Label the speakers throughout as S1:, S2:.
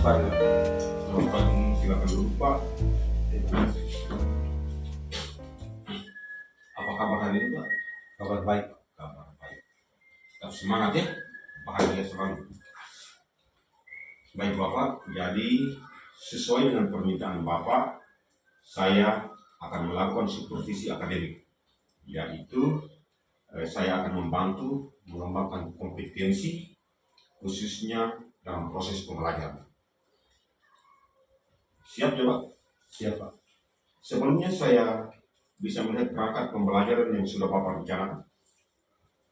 S1: pagi.
S2: Selamat pagi, silakan dulu Pak. Apa kabar hari ini Pak?
S1: Kabar baik.
S2: Kabar baik. Tetap semangat ya, bahagia selalu. Baik Bapak, jadi sesuai dengan permintaan Bapak, saya akan melakukan supervisi akademik, yaitu saya akan membantu mengembangkan kompetensi khususnya dalam proses pembelajaran. Siap ya Pak?
S1: Siap Pak.
S2: Sebelumnya saya bisa melihat perangkat pembelajaran yang sudah Bapak rencanakan.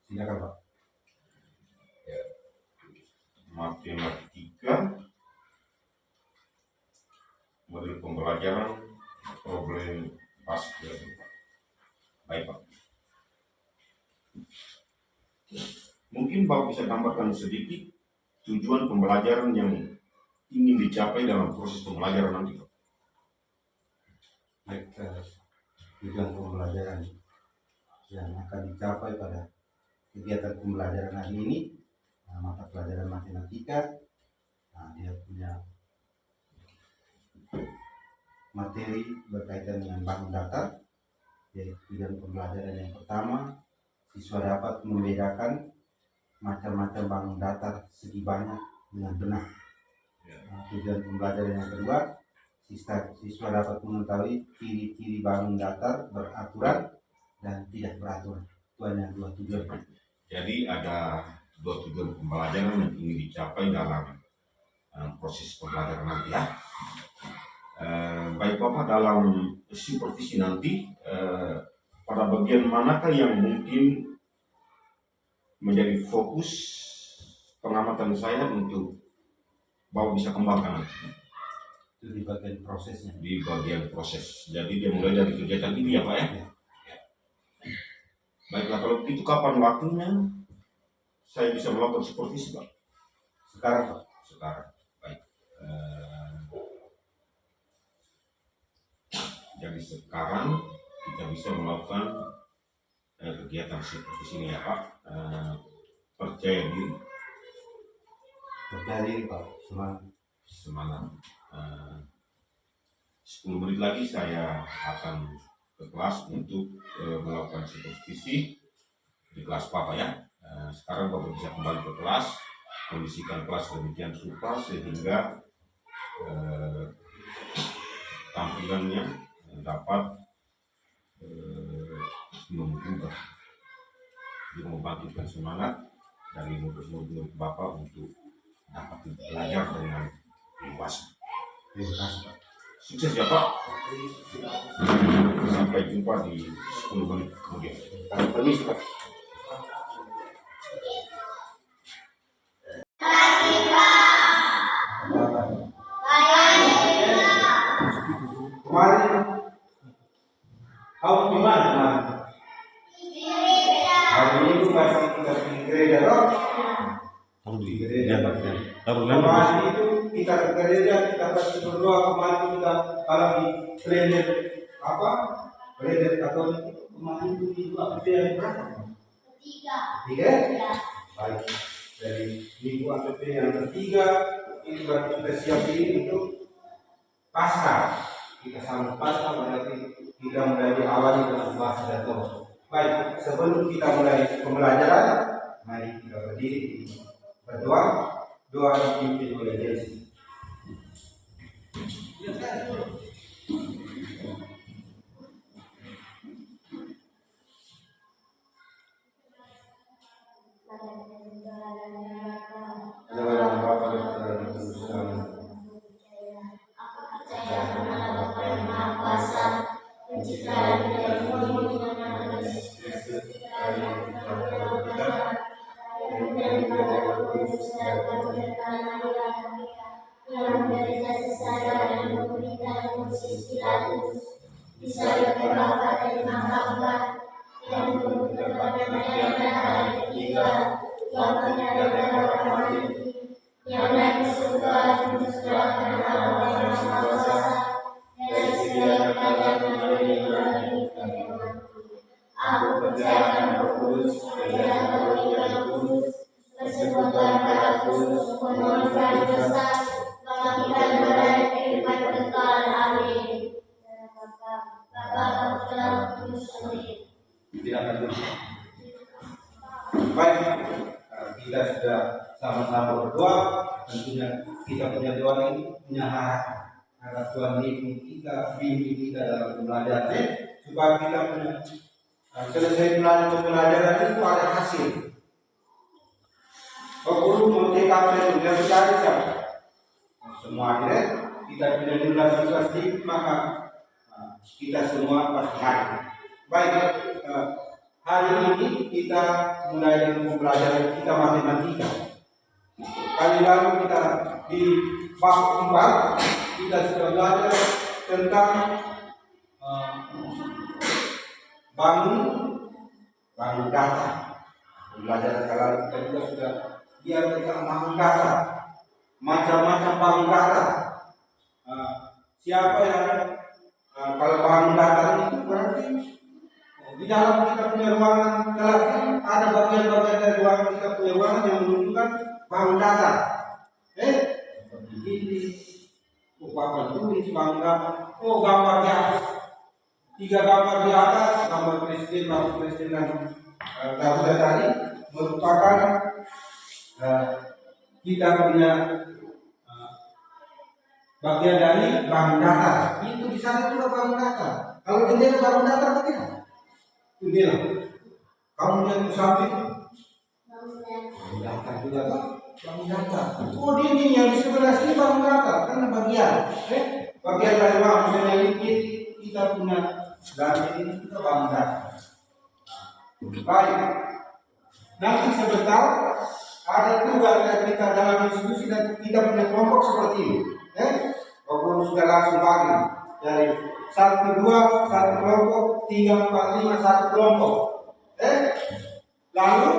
S1: Silakan Pak.
S2: Matematika, model pembelajaran, problem basket. Baik Pak. Mungkin Bapak bisa gambarkan sedikit tujuan pembelajaran yang ingin dicapai dalam proses pembelajaran nanti Pak.
S1: Baik, tujuan pembelajaran yang akan dicapai pada kegiatan pembelajaran hari ini, mata pelajaran matematika. Dia punya materi berkaitan dengan bank data. Jadi tujuan pembelajaran yang pertama, siswa dapat membedakan macam-macam bank data segi banyak dengan benar. Tujuan pembelajaran yang kedua, siswa dapat mengetahui ciri-ciri bank datar beraturan dan tidak beraturan. Itu hanya dua tujuan.
S2: Jadi ada dua tujuan pembelajaran yang ingin dicapai dalam proses pembelajaran nanti ya. Baik Bapak, dalam supervisi nanti pada bagian manakah yang mungkin menjadi fokus pengamatan saya untuk Bapak bisa kembangkan nanti?
S1: Itu di bagian prosesnya.
S2: Di bagian proses. Jadi dia mulai dari kegiatan ini ya Pak ya?
S1: Ya.
S2: Baiklah, kalau begitu kapan waktunya saya bisa melakukan supervisi Pak?
S1: Sekarang Pak.
S2: Sekarang. Baik. Jadi sekarang kita bisa melakukan kegiatan supervisi ini ya Pak. Percaya diri.
S1: Percaya diri Pak.
S2: Semangat. 10 menit lagi saya akan ke kelas untuk melakukan supervisi di kelas Bapak ya. Sekarang Bapak bisa kembali ke kelas, kondisikan kelas demikian rupa sehingga tampilannya dapat membuka, juga membangkitkan semangat dari murid-murid Bapak untuk dapat belajar dengan leluasa.
S1: Terima kasih Pak.
S2: Sukses ya Pak. Sampai jumpa di 10 menit kemudian. Permisi Pak.
S1: Kemarin kamu gimana kemarin? Hari ini masih kita di gereja loh. Di gereja. Kemarin itu kita ke gereja, kita pasti berdoa. Kemarin kita kalau di planet planet Katolik itu kemarin itu apa yang berapa? Tiga. Baik. Dari minggu APP yang ketiga itu berarti kita siapin itu pasca. Kita sambut pasca berarti kita mulai diawali dengan bahasa dato. Baik, sebelum kita mulai pembelajaran, mari kita berdiri berdoa. Doa dipimpin oleh Yesus. Dalam Bapa dan Putra dan Roh Kudus. Aku percaya Roh Kudus, persekutuan darah kudus, pemohon dosa, bagi dulu. Baik, kita sudah sama-sama berdoa. Tentunya kita punya doa ini punya harap Tuhan bimbing kita dalam pembelajaran supaya kita punya selesai pembelajaran itu ada hasil. Guru mau TKP itu dia cari siapa? Semua akhirnya kita punya jumlah siswa sedikit maka kita semua pasti hadir. Baik, hari ini kita mulai dengan pembelajaran kita matematika. Kali lalu kita di bab 4 kita sudah belajar tentang bangun data. Pembelajaran kali kita juga sudah biar tentang bangun data, macam-macam bangun data. Siapa yang kalau bangun data itu berarti di dalam kita punya ruangan kelas ini ada bagian-bagian dari ruangan kita punya ruangan yang menunjukkan bangun data. Seperti ini, papan tulis bangun data. Oh, gambar di atas, 3 gambar di atas, gambar presiden, wakil presiden dan sudah tadi merupakan kita punya bagian dari bangun data. Itu di sana juga bangun data. Kalau jendela bangun data bagaimana? Jendela. Kamu yang di samping bangun data juga kan? Bangun data. Oh, dinding yang di sebelah sini bangun data kan bagian. Bagian dari bangun misalnya ini kita punya data ini kita bangun data. Baik. Nanti sebentar ada tugas dari kita dalam diskusi dan kita punya kelompok seperti ini. Walaupun sudah langsung bagi dari 1, 2, 1 kelompok, 3, 4, 5, 1 kelompok. Lalu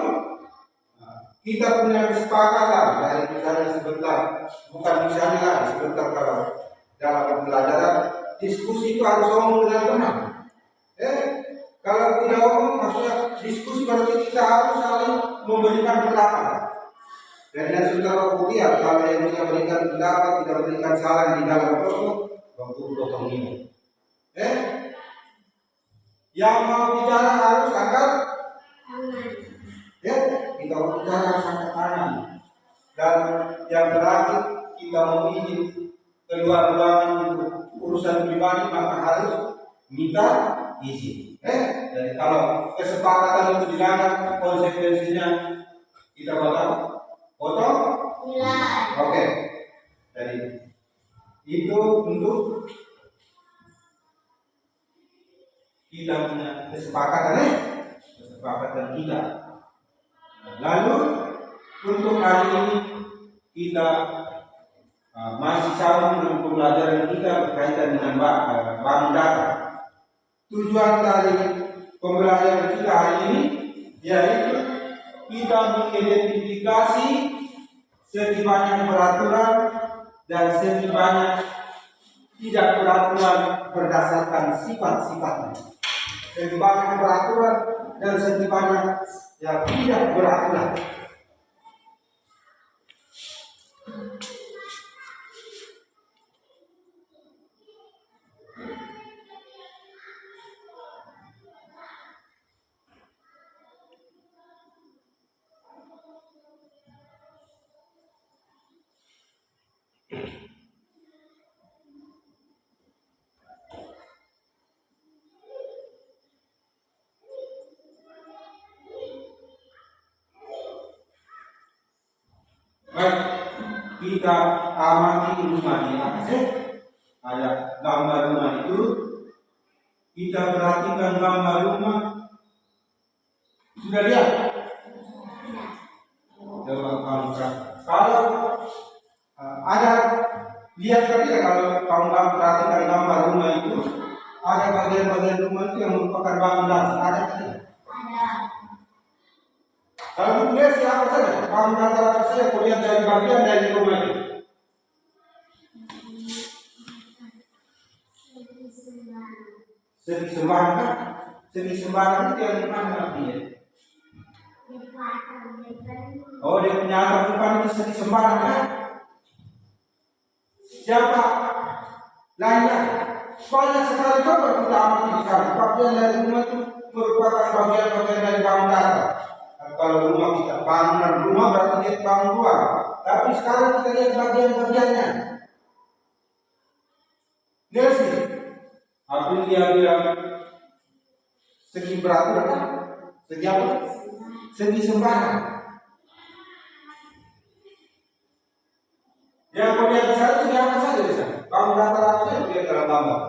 S1: kita punya kesepakatan dari misalnya sebentar, bukan misalnya lagi sebentar kalau dalam pembelajaran diskusi itu harus ngomong dengan teman. Kalau tidak ngomong maksudnya diskusi berarti kita harus saling memberikan pendapat. Dan yang sudah kuliah kalau yang tidak berikan pendapat, tidak berikan saran di dalam kelompok, potong ini. Yang mau bicara harus angkat tangan. Kita mau bicara harus angkat tangan. Dan yang terakhir kita mau izin keluar ruangan untuk urusan pribadi maka harus minta izin. Jadi kalau kesepakatan itu dilanggar konsekuensinya kita bakal potong? Oke. Jadi itu untuk kita punya kesepakatan kita. Lalu untuk hari ini kita masih sama dengan pembelajaran kita berkaitan dengan bangun data. Tujuan dari pembelajaran kita hari ini yaitu kita mengidentifikasi segi banyak peraturan dan segi banyak tidak peraturan berdasarkan sifat-sifatnya. Segi banyak peraturan dan segi banyak yang tidak beraturan. Baik, kita amati rumah di atas. Ada gambar rumah itu. Kita perhatikan gambar rumah. Sudah lihat? Kalau ada lihat tadi kalau kamu perhatikan gambar rumah itu ada bagian-bagian rumah itu yang merupakan bangun dasar. Ada tidak? Kalau lihat siapa saja, bangun dasar apa saja, kulihat dari bagian dari rumah itu. Segi sembarangan, segi sembarangan itu yang dimana artinya? Oh, dia punya atap depan itu segi sembarangan. Siapa lainnya? Banyak sekali coba kita amati di sana. Bagian dari rumah itu merupakan bagian-bagian dari bangun data. Kalau rumah kita bangunan rumah berarti dia bangun luar. Tapi sekarang kita lihat bagian-bagiannya. Lihat sih. Apa dia bilang segi beraturan kan? Segi apa? Segi sembarang. Yang kau lihat di sana segi apa saja di sana? Bangun data apa saja lihat dalam gambar.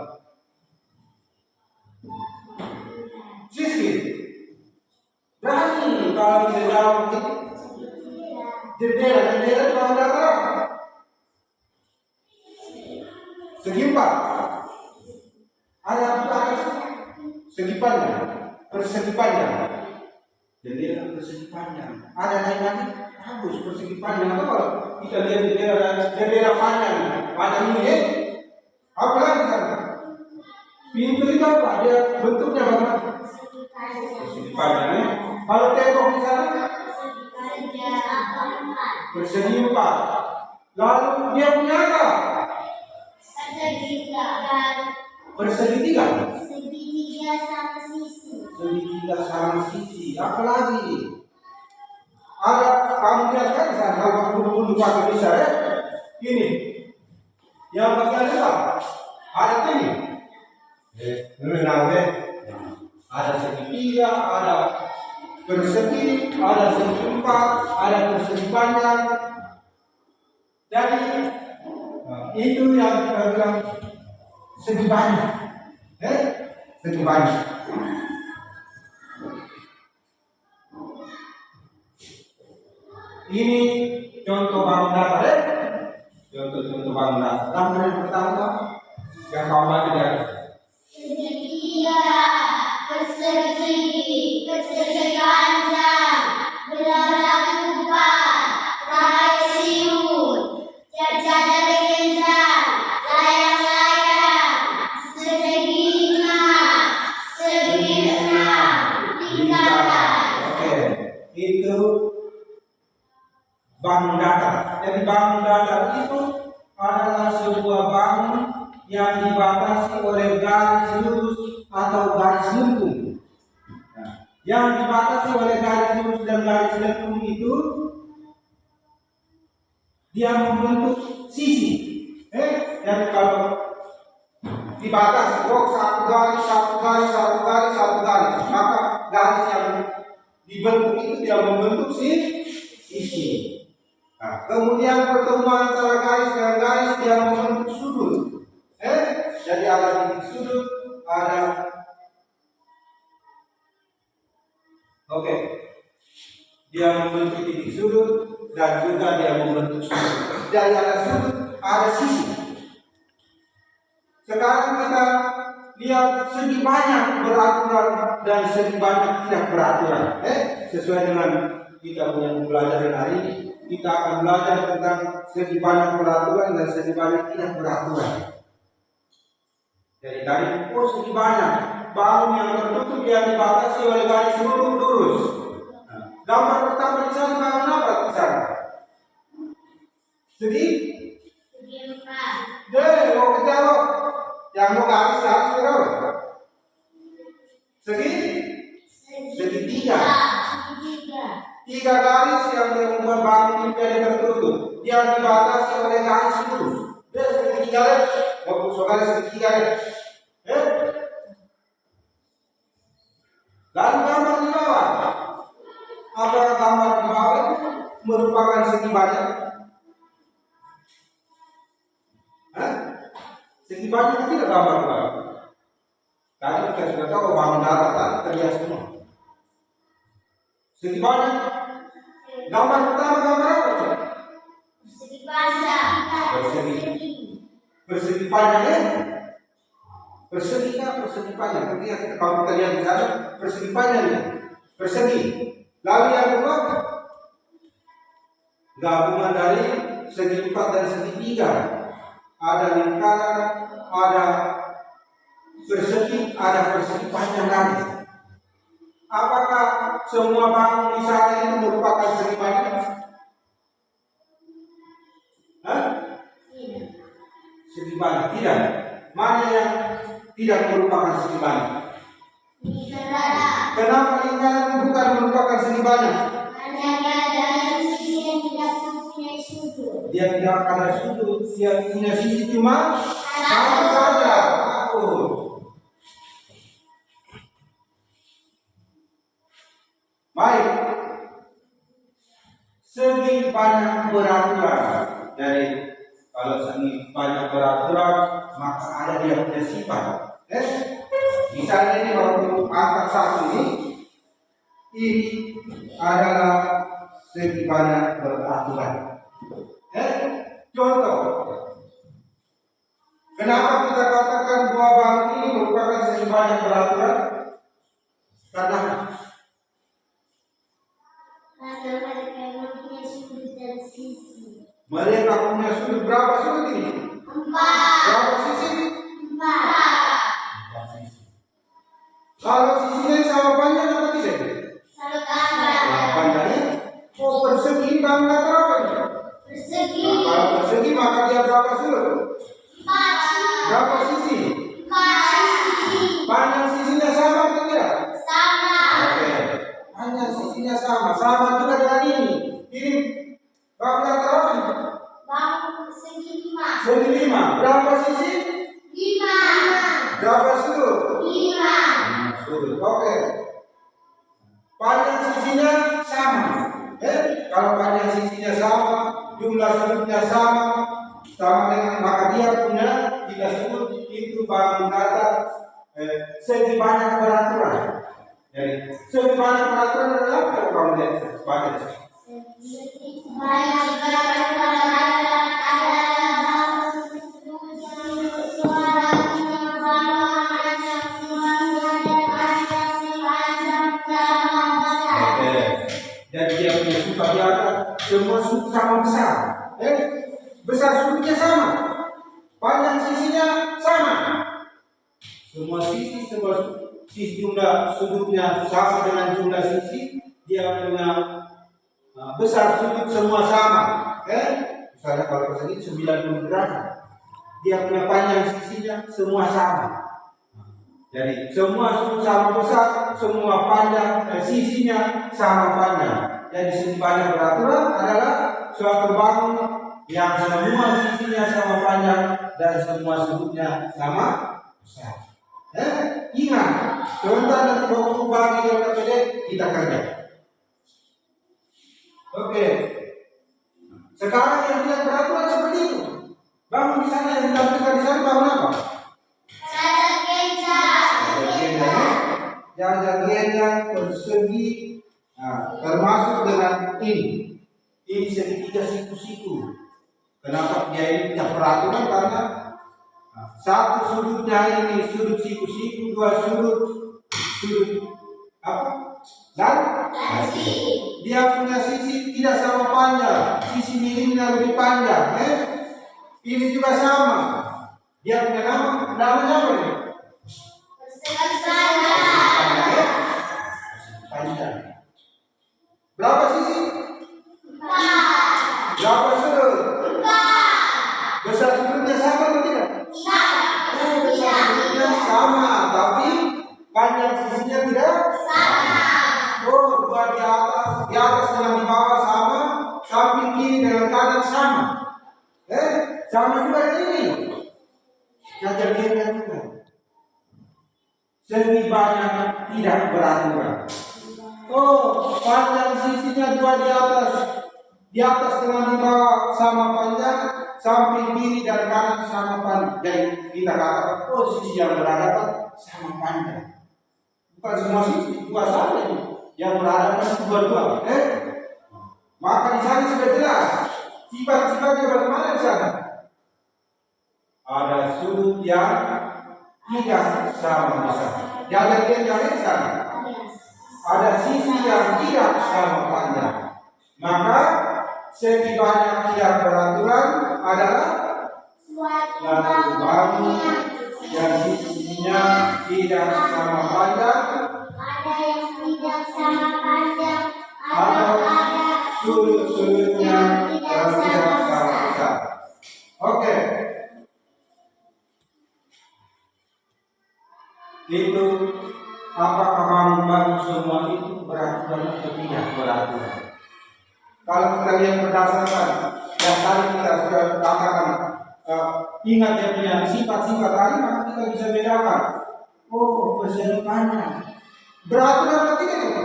S1: Sisi. Berani kalau bisa jawab begitu. Jendela itu bangun data apa? Segi empat. Ada apa? Segi panjang, persegi panjang. Jendela persegi panjang. Ada lain lagi? Bagus persegi panjang. Atau kalau kita lihat jendela panjang, panjang ini, apa lagi sana? Pintu itu apa? Dia bentuknya bagaimana? Persegi panjang. Ya? Kalau tembok di sana? Persegi empat. Lalu dia punya apa? Persegi tiga. Segitiga sama sisi. Apa lagi? Ada kamu lihat kan di sana kalau kamu pakai bisa ya? Ini. Yang bagian apa? Ada ini. Ada segitiga, ada persegi, ada segi empat, ada persegi panjang. Jadi itu yang kita bilang segi banyak. Segi banyak. Ini contoh bangun data ya. Contoh bangun data. Gambar yang pertama yang kau baca di atas.
S3: Segitiga, persegi panjang, belah empat, trapesium, sejajar legenda, layang-layang, segi enam, lingkaran.
S1: Oke, itu bangun data. Jadi bangun data itu adalah sebuah bangun yang dibatasi oleh garis lurus atau garis lengkung. Nah, yang dibatasi oleh garis lurus dan garis lengkung itu dia membentuk sisi. Dan kalau dibatasi, satu garis, maka garis yang dibentuk itu dia membentuk sisi. Nah, kemudian pertemuan antara garis dan garis dia membentuk sudut. Jadi ada titik sudut, ada dia membentuk titik sudut dan juga dia membentuk sudut. Dari ada sudut, ada sisi. Sekarang kita lihat segi banyak beraturan dan segi banyak tidak beraturan. Sesuai dengan kita punya pembelajaran hari ini, kita akan belajar tentang segi banyak beraturan dan segi banyak tidak beraturan. Jadi tadi segi banyak bangun yang tertutup yang dibatasi oleh garis lurus. Gambar pertama di sana bangun apa di sana? Segi
S3: empat.
S1: mau kita yang mau garis berapa? Segitiga. Tiga garis yang dia membuat bangun ini jadi tertutup. Yang dibatasi oleh garis lurus. Dia segitiga garis segitiga. Lalu gambar di bawah. Apakah gambar di bawah itu merupakan segi banyak? Segi banyak tidak gambar di bawah. Tadi kita sudah tahu bangun data tadi terlihat semua. Segi banyak. Gambar pertama gambar apa?
S3: Persegi panjang.
S1: Persegi panjang ya? Persegi panjang. Kalau kita lihat di sana persegi panjang ya. Persegi. Lalu yang kedua gabungan dari segi empat dan segi tiga. Ada lingkaran, ada persegi, ada persegi panjang lagi. Apakah semua bangun di sana itu merupakan segi panjang? Segi panjang tidak. Mana yang tidak merupakan segi panjang?
S3: Lingkaran.
S1: Kenapa lingkaran bukan merupakan segi banyak?
S3: Karena ada sisi yang tidak mempunyai sudut.
S1: Dia tidak ada sudut, dia punya sisi cuma satu saja. Bagus. Baik. Segi banyak beraturan. Jadi kalau segi banyak beraturan, maka ada dia punya sifat. Misalnya ini waktu angka 1 ini adalah segi banyak beraturan. Contoh, kenapa kita katakan dua bank ini merupakan segi banyak beraturan? Karena
S3: mereka mempunyai sudut dan sisi.
S1: mereka punya sudut. Berapa sudut ini?
S3: 4.
S1: Berapa sisi?
S3: 4.
S1: Kalau sisinya sama panjang apa tidak?
S3: Sama panjang.
S1: Panjangnya? Oh, persegi bangga berapa nih?
S3: Persegi.
S1: Nah, kalau persegi maka dia berapa sudut?
S3: 4.
S1: Berapa sisi?
S3: 4 sisi.
S1: Panjang sisinya sama atau tidak?
S3: Sama.
S1: Oke. Panjang sisinya sama. Sama juga dengan ini. Ini bangga berapa nih?
S3: Bang segi 5.
S1: Segi 5. Berapa sisi?
S3: 5.
S1: Berapa sudut?
S3: 5.
S1: Sudut. Oke. Panjang sisinya sama. Kalau panjang sisinya sama, jumlah sudutnya sama dengan maka dia punya kita sebut itu baru kata segi banyak peraturan. Jadi segi banyak peraturan adalah apa kalau kamu lihat baca.
S3: Banyak peraturan adalah suara yang sama macam suara dan panjang sama besar.
S1: Oke. Dan dia punya sifat di atas semua sudut sama besar. Besar sudutnya sama, panjang sisinya sama. Semua sisi jumlah sudutnya sama dengan jumlah sisi. Dia punya besar sudut semua sama. Misalnya kalau persegi 90 derajat, dia punya panjang sisinya semua sama. Jadi semua sudut sama besar, semua panjang sisinya sama panjang. Jadi segi banyak beraturan adalah suatu bangunan yang semua sisinya sama panjang dan semua sudutnya sama besar. Ingat, sebentar nanti waktu bagi yang terjadi kita kerja. Oke. Sekarang yang tidak beraturan seperti itu. Bangun di sana yang ditampilkan di sana bangun apa? Yang jagiannya persegi, termasuk dengan ini. Ini segitiga siku-siku. Kenapa dia ini tidak peraturan? Karena satu sudutnya ini sudut siku-siku, dua sudut apa? Dan dia punya sisi tidak sama panjang, sisi miringnya lebih panjang. Ini juga sama. Dia punya namanya apa nih? Panjang. Berapa sisi? 4. Berapa sudut? 4. Besar sudutnya sama atau tidak? Sama. Besar sudutnya sama, tapi panjang sisinya tidak sama. Oh, dua di atas dengan di bawah sama, samping kiri dengan kanan sama. Sama juga ini. Jajarnya juga. Segi banyak tidak beraturan. Oh, panjang sisinya dua di atas dengan di bawah sama panjang, samping kiri dan kanan sama panjang. Jadi kita katakan, oh sisi yang berhadapan sama panjang. Bukan semua sisi, dua saja yang berhadapan dua-dua. Maka di sana sudah jelas sifat-sifatnya bagaimana di sana. Ada sudut yang tidak sama besar. Jangan di sana. Ada sisi yang tidak sama panjang. Maka segi banyak tidak beraturan adalah suatu bangun yang sisinya tidak sama panjang.
S3: Ada yang tidak sama panjang.
S1: Atau sudut-sudutnya yang tidak sama besar. Oke. Itu apakah bangun-bangun semua itu beraturan atau tidak beraturan? Kalau kita lihat berdasarkan yang tadi kita sudah katakan, ingat dia punya sifat-sifat tadi, maka kita bisa bedakan. Oh, persediaannya beraturan atau tidak itu?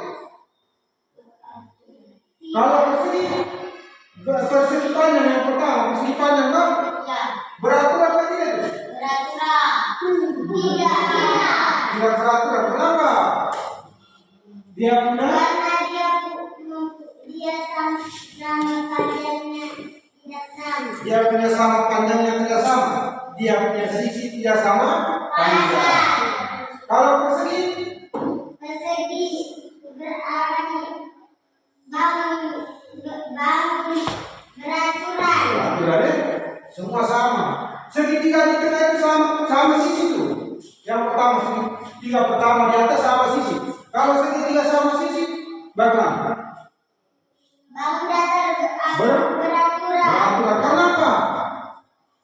S1: Kalau persediaan yang pertama, persediaan yang enggak beraturan atau tidak itu? Tidak beraturan. Kenapa? Dia punya sama panjangnya tidak sama. Dia punya sisi tidak sama panjang. Kalau persegi
S3: berarti bangun beraturan.
S1: beraturan semua sama. Segitiga di tengah itu sama sisi itu. Yang pertama segitiga pertama di atas sama sisi. Kalau segitiga sama sisi, bagaimana?
S3: Bangun datar beraturan.
S1: Beraturan. Kenapa?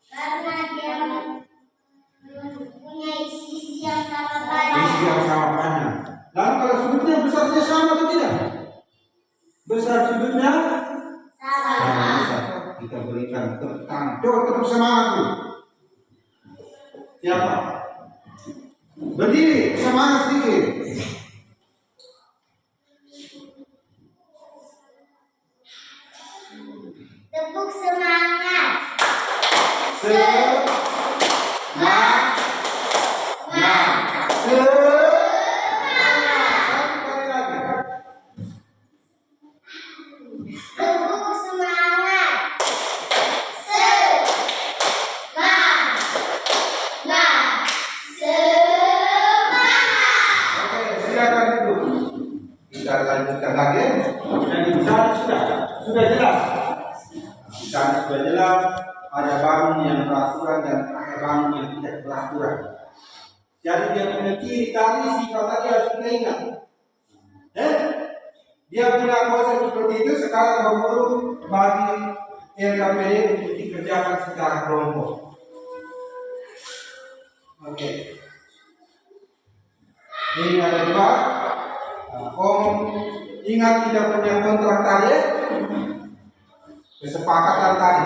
S3: Karena dia mempunyai sisi yang sama panjang.
S1: Sisi yang sama panjang. Lalu kalau sudutnya besarnya sama atau tidak? Besar sudutnya
S3: Sama.
S1: besar. Kita berikan tepuk coba tepuk semangat dulu. Siapa? Berdiri, semangat sedikit.
S3: Tepuk semangat.
S1: Semangat. Satu kali lagi.
S3: Tepuk semangat. Semangat.
S1: Oke, silakan duduk. Kita lanjutkan lagi. Yang di sana sudah jelas. Di sana sudah jelas. Ada bangun yang beraturan dan ada bangun yang tidak beraturan. Jadi dia punya ciri tadi, sifat tadi harus kita ingat. Dia punya konsep seperti itu sekarang baru bagi LKPD untuk dikerjakan secara kelompok. Oke. Ini ada dua. Ingat tidak punya kontrak tadi, kesepakatan tadi.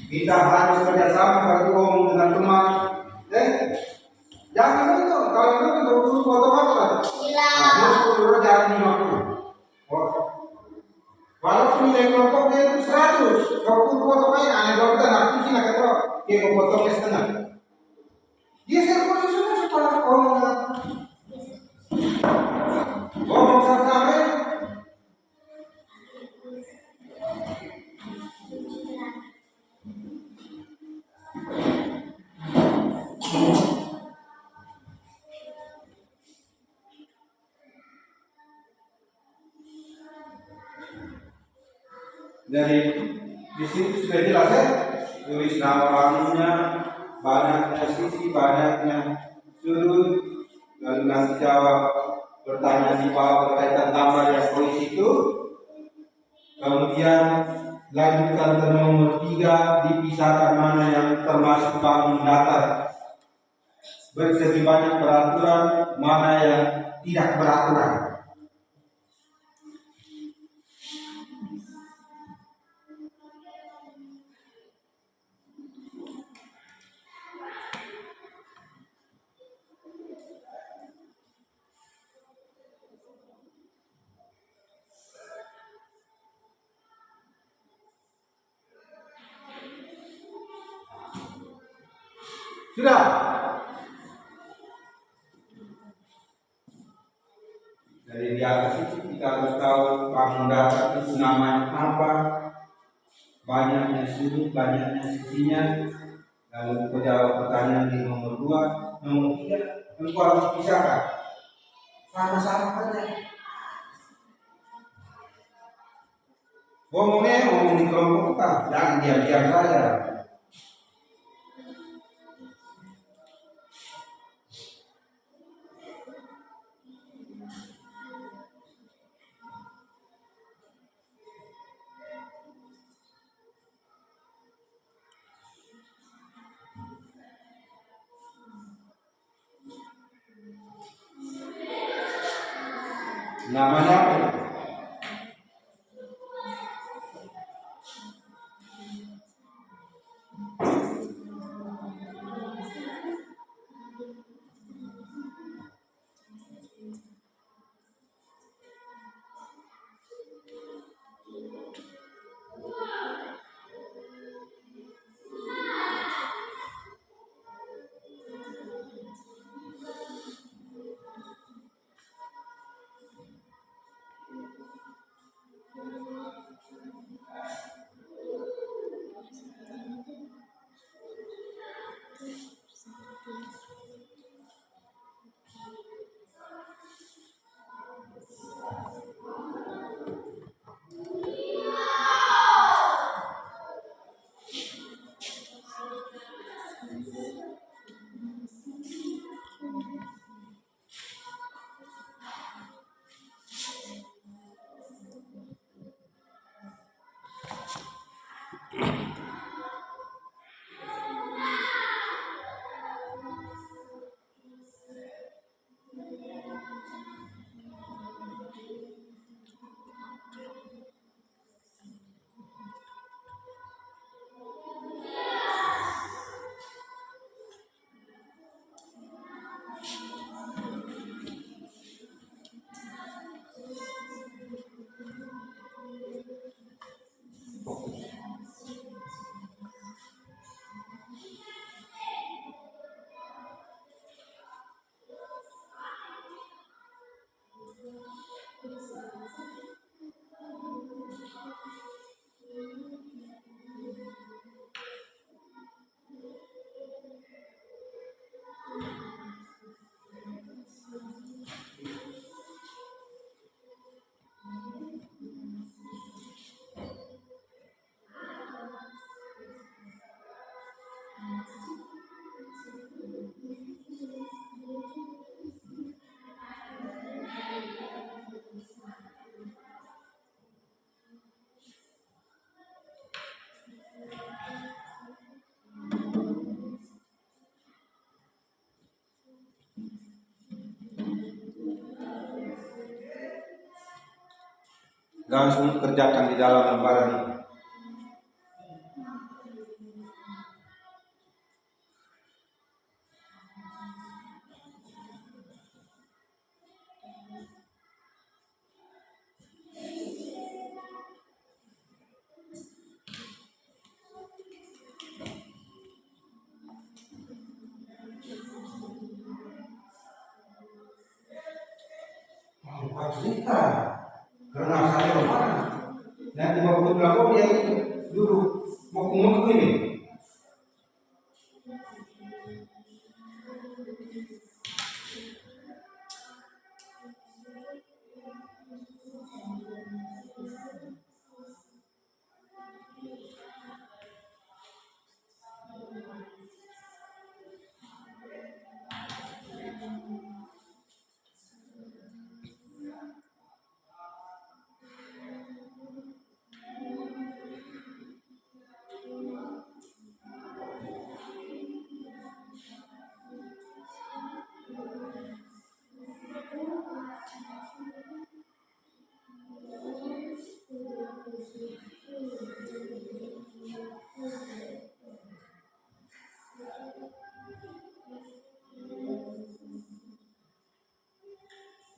S1: Kita harus kerjasama bagi dengan teman. Jangan itu, kalau itu 20 foto apa? Nah, 10 jangan 50. Walaupun nilai kelompoknya itu 100, 20 foto main, aneh dokter, nanti sih nak kata, dia mau potongnya setengah. Dia serba semua supaya ngomong sama-sama. Dari di situ sudah jelas ya, tulis nama bangunnya, banyaknya sisi, banyaknya sudut, lalu nanti jawab pertanyaan di bawah berkaitan gambar yang polisi itu. Kemudian lanjutkan ke nomor 3, dipisahkan mana yang termasuk bangun datar bersegi banyak beraturan, mana yang tidak beraturan. Sudah? Dari di atas itu kita harus tahu bangun datar itu namanya apa, banyaknya sudut, banyaknya sisinya. Lalu menjawab pertanyaan di nomor 2, nomor 3, engkau harus pisahkan. Sama-sama saja. Ngomong di kelompok kita, jangan diam-diam saja. Namanya apa itu? Langsung kerjakan di dalam lembaran ini. Cerita karena saya mana nanti mau berlaku dia dulu mau ini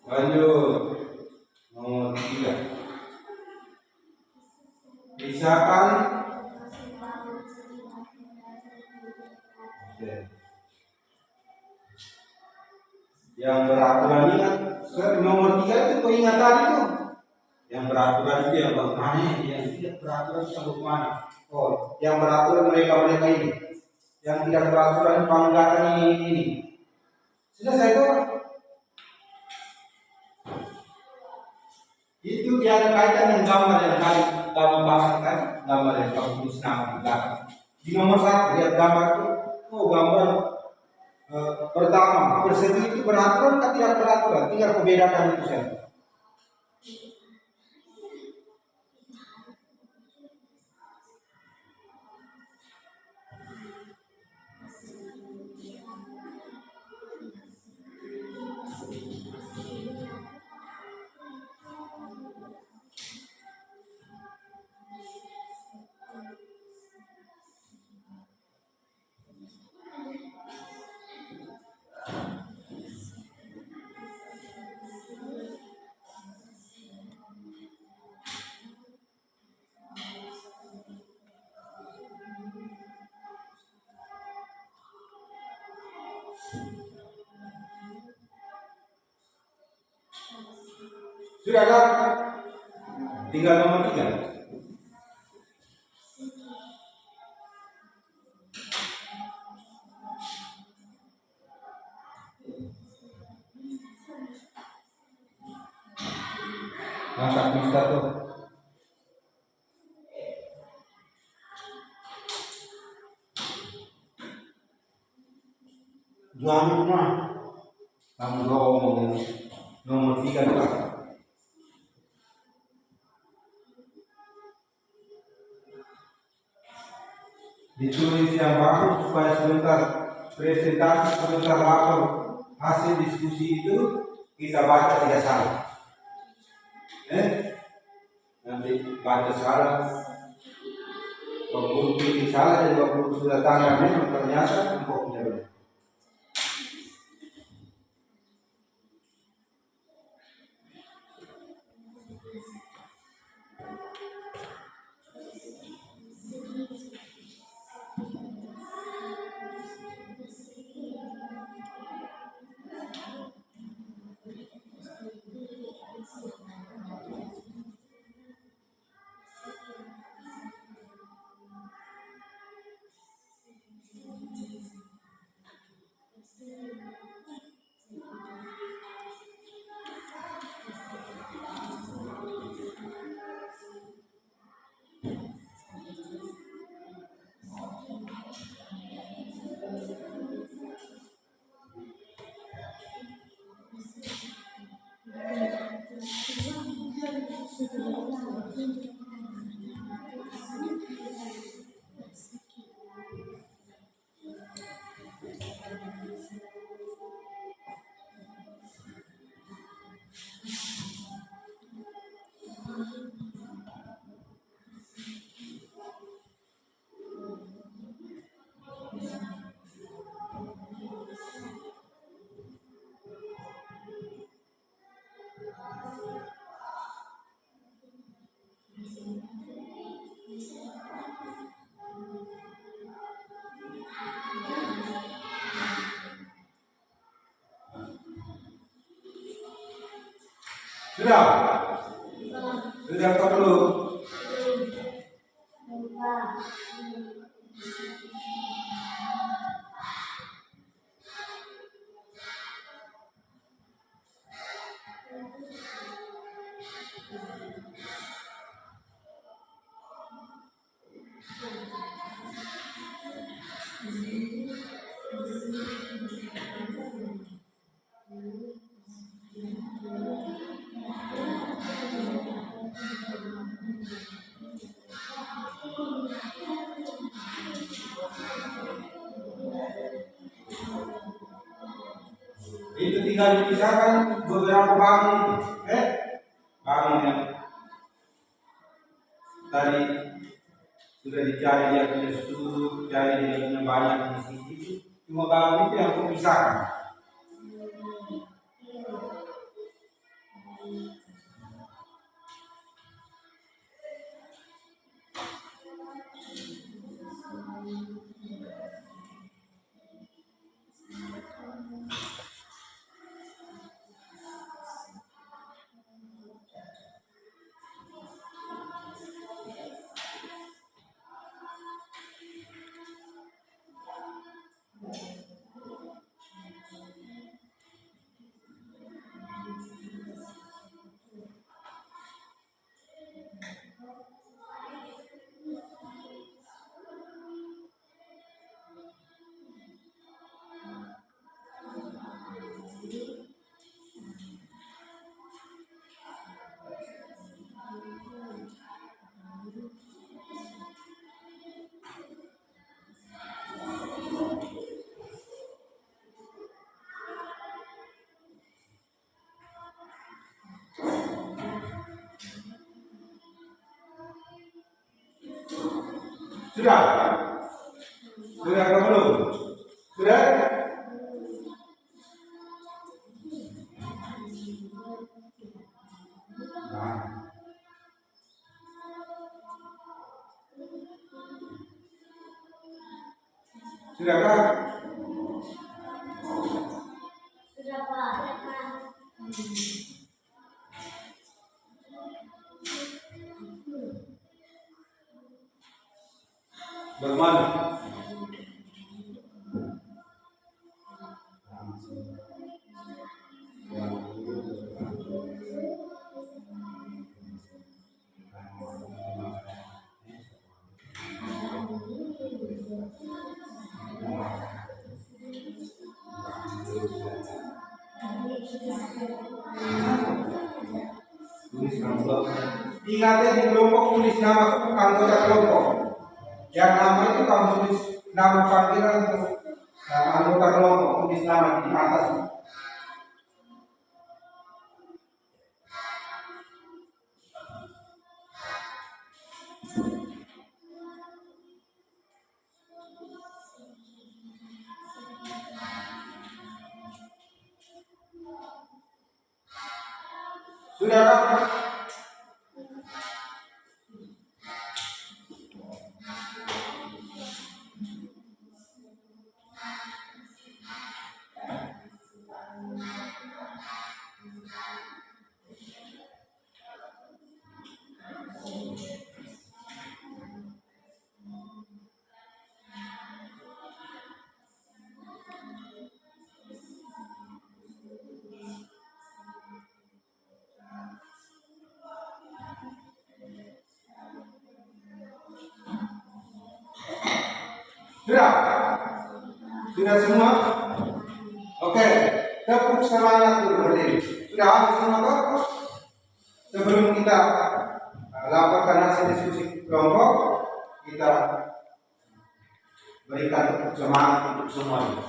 S1: lanjut nomor 3 misalkan yang beraturan ingat nomor 3 itu peringatan itu yang beraturan itu yang bagaimana yang tidak beraturan itu bagaimana yang beraturan mereka ini yang tidak beraturan pelanggaran ini sudah saya tahu itu dia ada kaitan dengan gambar yang tadi kamu bahas kan gambar yang kamu tulis nama di belakang di nomor 1 lihat gambar itu gambar pertama persegi itu beraturan atau tidak beraturan tinggal membedakan itu saja. Sudah kan? Tinggal nomor 3. Angkat Mister tuh. Jual rumah. Kamu ngomong nomor 3 tuh. Ditulis yang bagus supaya sebentar presentasi, sebentar lapor hasil diskusi itu kita baca tidak salah. Nanti baca salah, waktu pilih salah dan waktu sudah tanda memang ternyata engkau tidak benar. Sudah? Sudah atau belum? Itu tinggal dipisahkan beberapa bangun itu. Bangun yang tadi sudah dicari dia punya sudut, cari dia punya banyak di sisi itu. Cuma bangun itu yang kupisahkan. Sudah? Sudah atau belum? Sudah? Nah. Sudah kan?
S3: Sudah Pak.
S1: Bagaimana? Ingatnya di kelompok tulis nama anggota kelompok. Yang nama itu kamu tulis nama panggilan untuk anggota kelompok, tulis nama di atas. Sudah Pak? Sudah? Sudah semua? Oke, tepuk semangat dulu berdiri. Sudah habis semua toh? Sebelum kita laporkan hasil diskusi kelompok, kita berikan tepuk semangat untuk semuanya.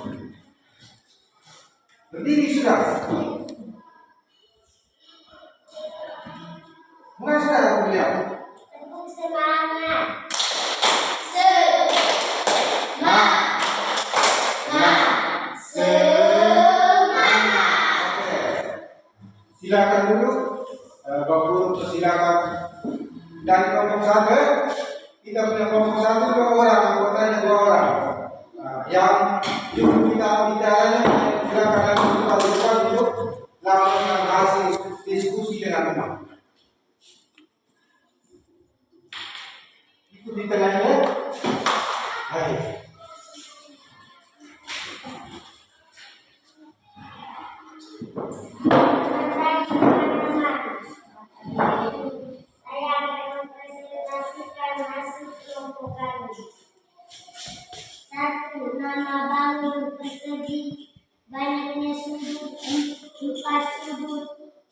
S1: Berdiri sudah? Mulai sudah beliau.
S3: Tepuk semangat.
S1: Silakan dulu, Bapak Guru silakan. Dari kelompok satu, kita punya kelompok satu 2 orang, anggotanya 2 orang. Yang kita bicaranya silakan langsung kita buka untuk lakukan hasil diskusi dengan teman. Itu di tengahnya. Hai.
S3: Saya akan mempresentasikan hasil kelompok kami. 1. Nama bangun persegi, banyaknya sudut 4 sudut,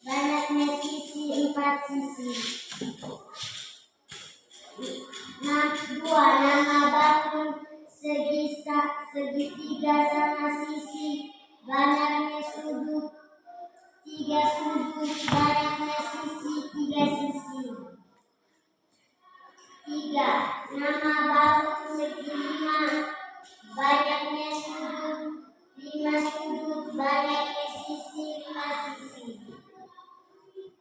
S3: banyaknya sisi 4 sisi. 2. Nama bangun segitiga sama sisi, banyaknya sudut 3 sudut, banyaknya sisi 3 sisi. 3. Nama bangun segi 5, banyaknya sudut 5 sudut, banyaknya sisi 5 sisi.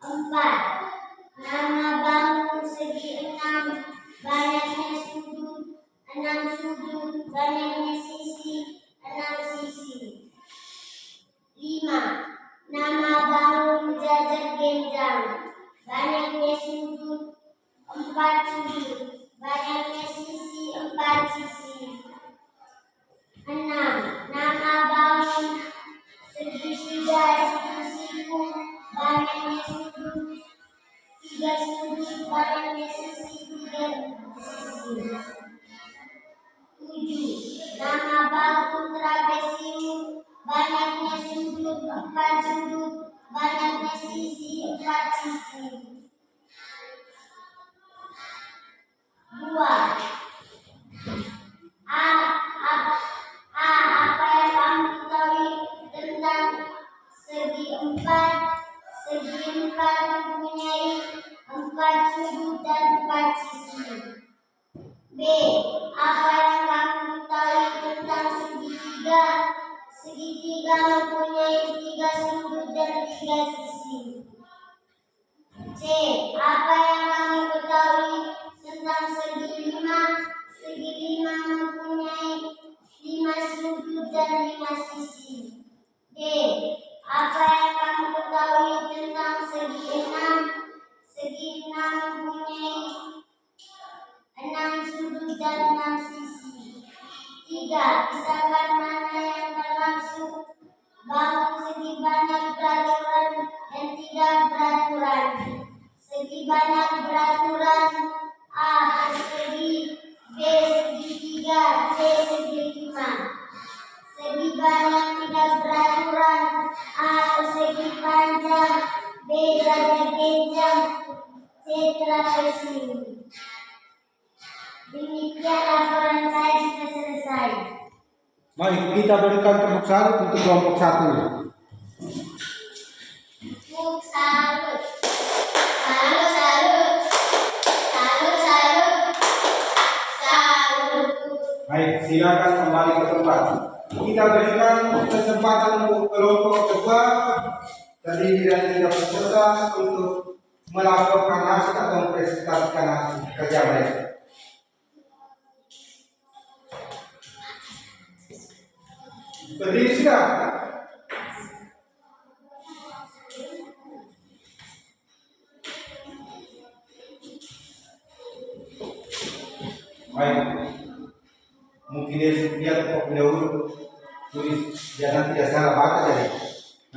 S3: 4. Nama bangun segi 6, banyaknya sudut 6 sudut, banyaknya sisi 6 sisi. 5. Nama bangun jajar genjang, banyaknya sudut 4 sudut, banyaknya sisi 4 sisi. 6. Nama bangun segitiga siku, banyaknya sudut 3 sudut, banyaknya sisi 3 sisi. 7. Nama bangun trapesium, banyaknya sudut 4 sudut, banyaknya sisi 4 sisi. 2. Apa yang kamu ketahui tentang segi 4? Segi 4 mempunyai 4 sudut dan 4 sisi. B. Apa yang kamu ketahui tentang segitiga? Segitiga mempunyai 3 sudut dan 3 sisi. C. Apa yang kamu ketahui tentang segi 5? Segi 5 mempunyai 5 sudut dan 5 sisi. D. Berdasarkan mana yang termaksud bangun segi banyak peraturan dan tidak beraturan. Segi banyak beraturan: A. Persegi, B. Segitiga, C. Segi lima. Segi banyak tidak beraturan: A. Persegi panjang, B. Jajar genjang, C. Trapesium. Demikian laporan saya sudah selesai.
S1: Mari kita berikan tepuk salut untuk kelompok 1.
S3: Tepuk salut. Salut, salut. Salut, salut. Salut.
S1: Baik, silakan kembali ke tempat. Kita berikan kesempatan untuk kelompok kedua terdiri dari 3 peserta untuk melaporkan hasil atau mempresentasikan hasil kerja mereka. Berdiri sudah. Baik. Mungkin dia pendahulu tulis jangan tidak salah baca jadi.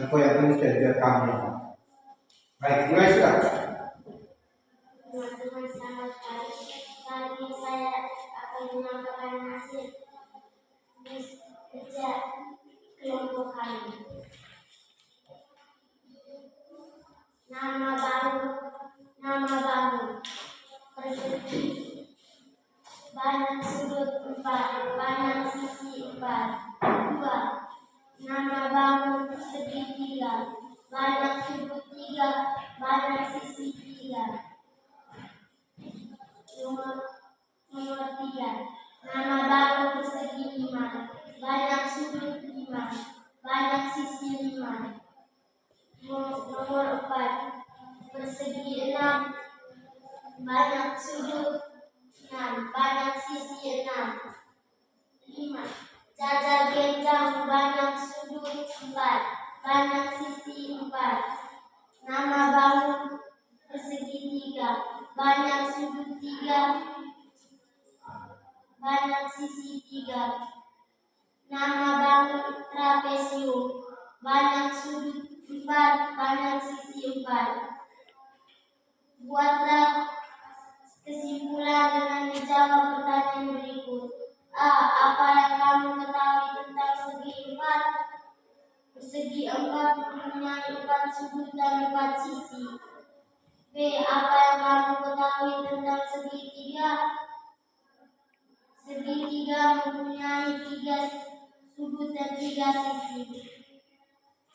S1: Aku yang tulis dari biar kami. Baik, mulai sudah.
S3: Teman-teman selamat pagi. Kali saya akan menyampaikan hasil kerja kelompok kami. Nama bangun persegi, banyak sudut 4, banyak sisi 4. 2. Nama bangun segitiga, banyak sudut 3, banyak sisi 3. Nomor 3. Nama bangun persegi 5, banyak sudut 5, banyak sisi 5. Nomor 4. Persegi 6, banyak sudut 6, banyak sisi 6. 5. Jajar genjang, banyak sudut 4, banyak sisi 4. Nama bangun persegi 3, banyak sudut 3, banyak sisi 3. Nama bangun trapesium, banyak sudut 4, banyak sisi 4. Buatlah kesimpulan dengan menjawab pertanyaan berikut. A. Apa yang kamu ketahui tentang segi 4? Persegi 4 mempunyai 4 sudut dan 4 sisi. B. Apa yang kamu ketahui tentang segi 3? Segi 3 mempunyai 3 sudut dan 3 sisi.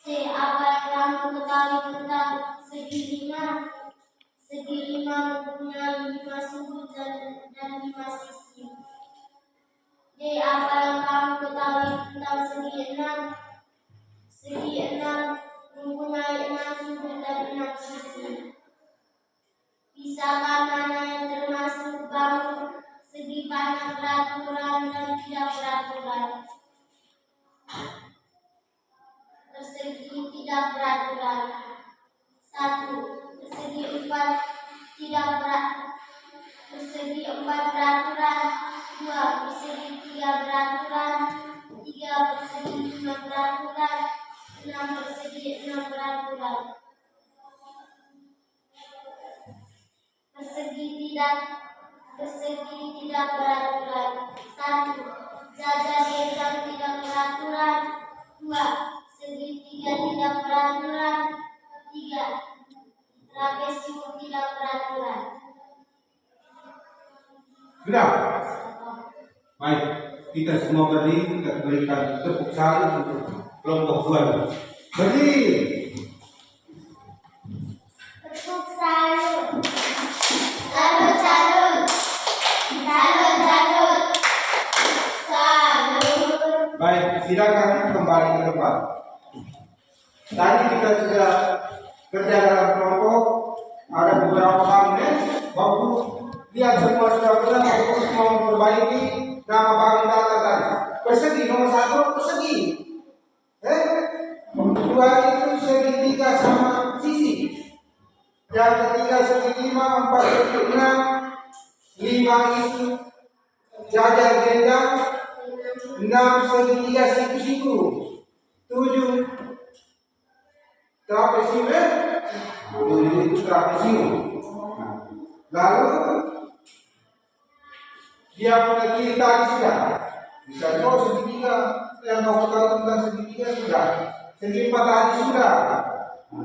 S3: C. Apa yang kamu ketahui tentang segi 5? Segi 5 mempunyai 5 sudut dan 5 sisi. D. Apa yang kamu ketahui tentang segi 6? Segi 6 mempunyai 6 sudut dan 6 sisi. Pisahkan mana yang termasuk bangun segi banyak peraturan dan tidak peraturan. Persegi tidak peraturan. 1. Persegi 4 tidak persegi 4 peraturan. 2. Persegi 3 peraturan. 3. Persegi 5 peraturan. 6. Persegi 6 peraturan. Persegi tidak peraturan. 1. Jajar genjang tidak peraturan. 2. Segitiga tidak peraturan. 3. Trapesium tidak peraturan.
S1: Sudah. Baik, kita semua berdiri, kita berikan tepuk salut untuk kelompok 2. Berdiri.
S3: Tepuk salut. Salut, salut. Salut, salut. Salut.
S1: Baik, silakan kembali ke tempat. Tadi kita sudah kerja dalam kelompok, ada beberapa hal waktu lihat semua sudah benar, waktu semua memperbaiki nama bangun data tadi. Persegi nomor 1 persegi, kedua itu segitiga sama sisi, yang ketiga segi 5, 4 segi 6, 5 itu jajar genjang, 6 segitiga siku-siku. 7 trapesium. 7 itu trapesium. Lalu dia punya kiri tadi sudah. Bisa kau segitiga yang kau tahu tentang segitiga sudah. Segi 4 tadi sudah.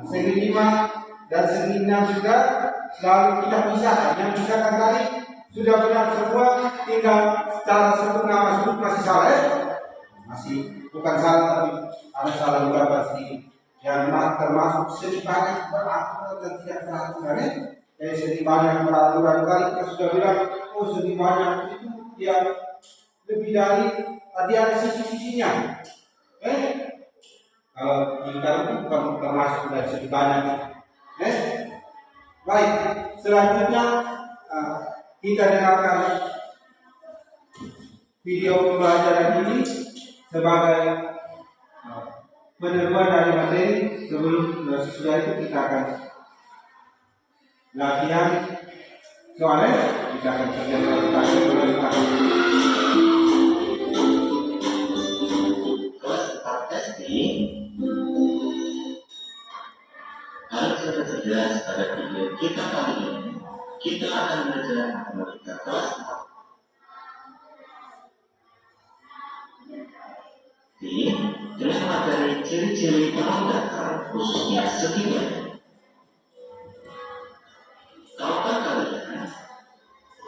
S1: Segi 5 dan segi 6 sudah. Lalu kita pisahkan. Yang pisahkan tadi sudah benar semua. Tinggal cara sempurna masuk masih salah ya? Masih bukan salah tapi ada salah beberapa sedikit. Yang termasuk sedikit banyak peraturan dan tidak peraturan ya. Jadi sedikit banyak peraturan tadi kita sudah bilang, oh sedikit banyak itu dia lebih dari tadi ada sisi-sisinya. Kalau ingkar itu bukan termasuk dari sedikit banyak. Baik, selanjutnya kita dengarkan video pembelajaran ini sebagai penerusan dari materi. Sebelum sesudah itu kita akan latihan soalnya kita akan kerjakan
S4: Hal sudah terjelas pada video kita kali ini. Kita akan belajar matematika kelas 4. Terus materi ciri-ciri bangun datar khususnya segi banyak. Tahukah kalian,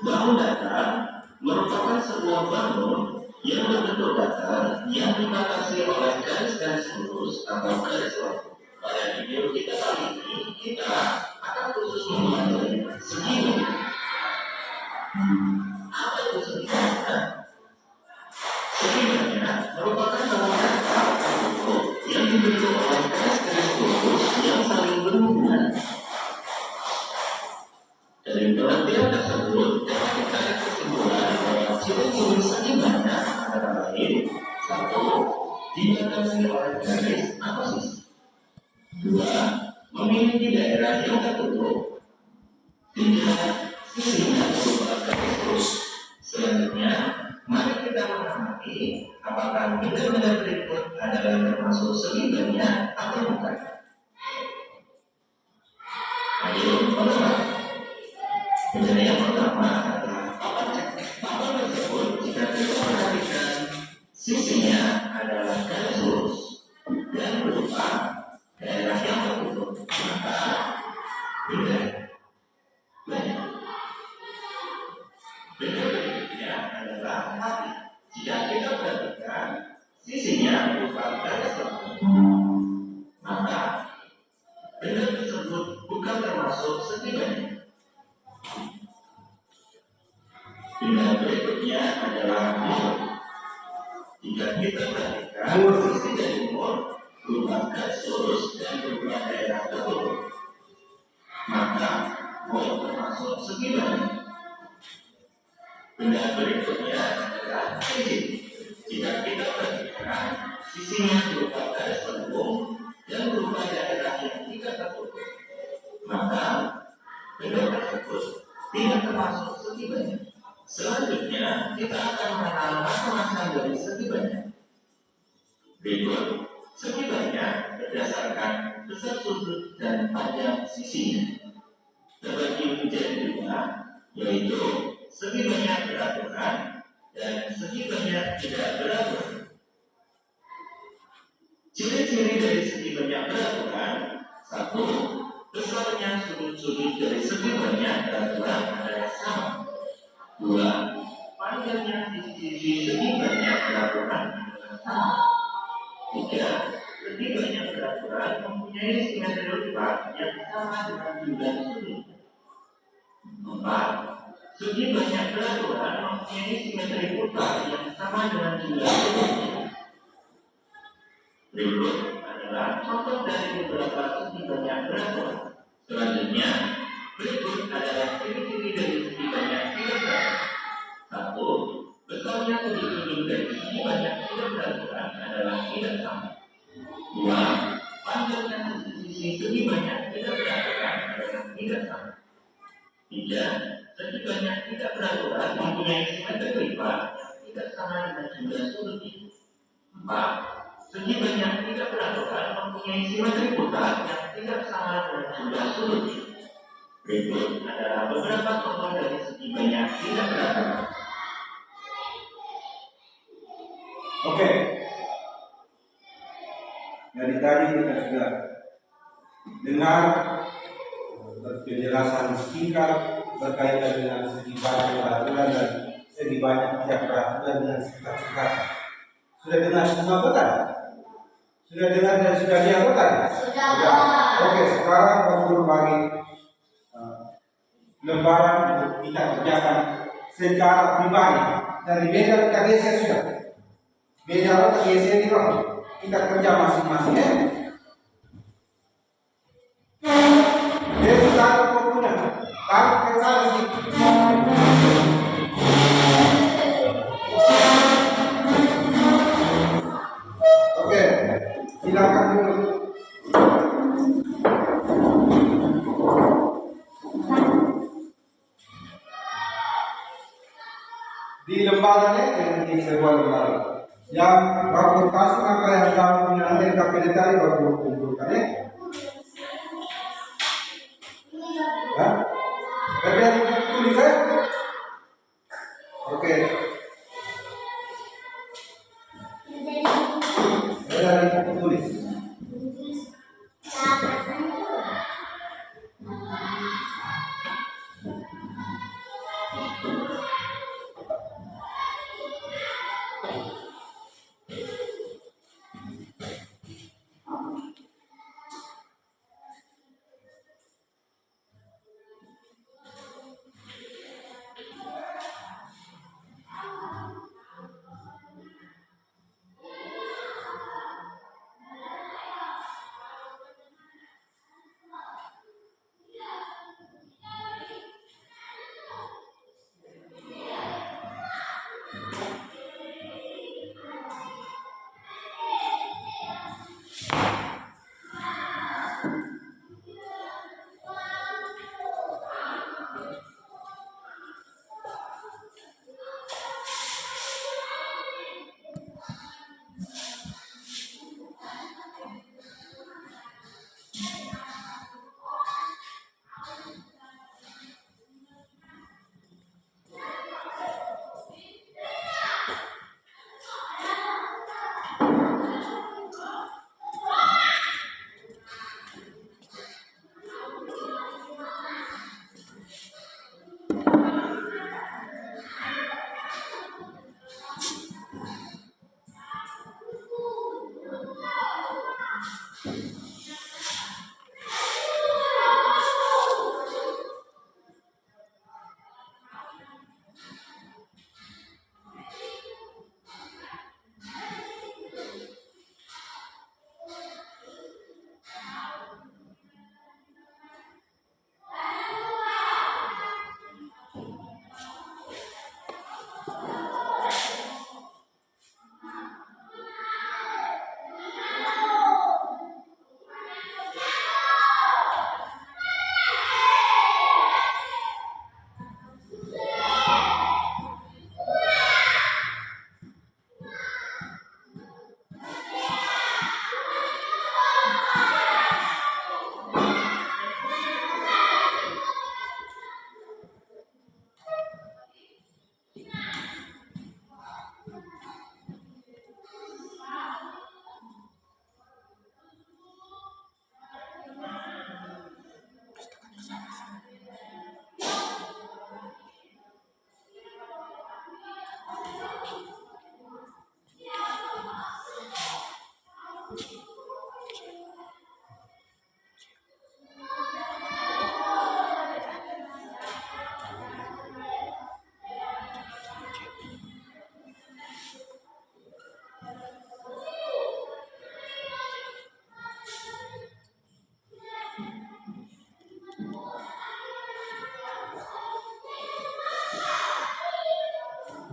S4: bangun datar merupakan sebuah bangun yang berbentuk datar yang dibatasi oleh garis-garis lurus atau garis lurus. Pada video kita kali ini, kita akan khusus mempelajari segi banyak. Apa itu segi banyak? Segi banyak merupakan bangun datar yang dibentuk oleh garis-garis lurus yang saling berhubungan. Dari pengertian tersebut, dapat ditarik kesimpulan bahwa ciri-ciri segi banyak antara lain: 1. Dibatasi oleh garis atau sisi. 2. Memiliki daerah yang tertutup. 3. Sisinya berupa garis lurus. Selanjutnya, mari kita mengamati apakah benda-benda berikut adalah termasuk segi banyak atau bukan. Ayo, pertama. Benda yang pertama adalah papan tersebut. Jika kita perhatikan, sisinya adalah garis lurus dan berupa daerah yang tertutup, maka benda banyak. Benda berikutnya adalah hati. Jika kita perhatikan, sisinya berupa garis tertutup, maka benda tersebut bukan termasuk segi banyak. Benda berikutnya adalah mur. Jika kita perhatikan, sisi dari mur berupa garis lurus dan berupa daerah tertutup, maka mur termasuk segi banyak. Benda berikutnya adalah sisi. Jika kita perhatikan, sisinya berupa garis lengkung dan berupa daerah yang tidak tertutup, maka benda tersebut tidak termasuk segi banyak. Selanjutnya, kita akan mengenal macam-macam dari segi banyak. Berikut, segi banyak berdasarkan besar sudut dan panjang sisinya. Terbagi menjadi 2, yaitu segi banyak beraturan dan segi banyak tidak beraturan. Ciri-ciri dari segi banyak beraturan: 1. Besarnya sudut-sudut dari segi banyak beraturan adalah sama. 2. Panjangnya sisi-sisi segi banyak beraturan adalah sama. 3. Segi banyak beraturan mempunyai simetri rupa yang sama dengan jumlah sudut. 4. Segi banyak beraturan mempunyai simetri rupa yang sama dengan jumlah sudutnya. Berikut adalah contoh dari beberapa segi banyak beraturan. Selanjutnya, berikut adalah ciri-ciri dari segi banyak tidak beraturan. 1. Besarnya sudut-sudut dari segi banyak tidak beraturan adalah tidak sama. 2. Panjangnya sisi segi banyak tidak beraturan adalah tidak sama. 3. Segi banyak tidak beraturan mempunyai simetri rupa yang tidak sama dengan 9 sudut itu. 4. Segi banyak tidak peraturan mempunyai simetri putar yang tidak sama dengan 11 sudut itu. Berikut adalah beberapa contoh dari segi banyak tidak peraturan.
S1: Oke. Dari tadi kita sudah dengar penjelasan singkat berkaitan dengan segi banyak peraturan dan segi banyak tidak peraturan dengan singkat-singkat. Sudah dengar semua kan? Sudah dengar dan sudah lihat kan? Sudah. Oke, sekarang kita berbagi lembaran untuk kita kerjakan secara pribadi. Dari beda kita geser sudah. Beda kita geser di bawah. Kita kerja masing-masing ya. Jadi kalau kau punya, kalau kita sih. Oke, silakan dulu. Di lembarannya di sebuah lembaran yang fakultas apa yang kamu punya nanti KPD tadi baru kumpulkan ya. Hah? Kerja tulis ya? Oke. Kerja tulis.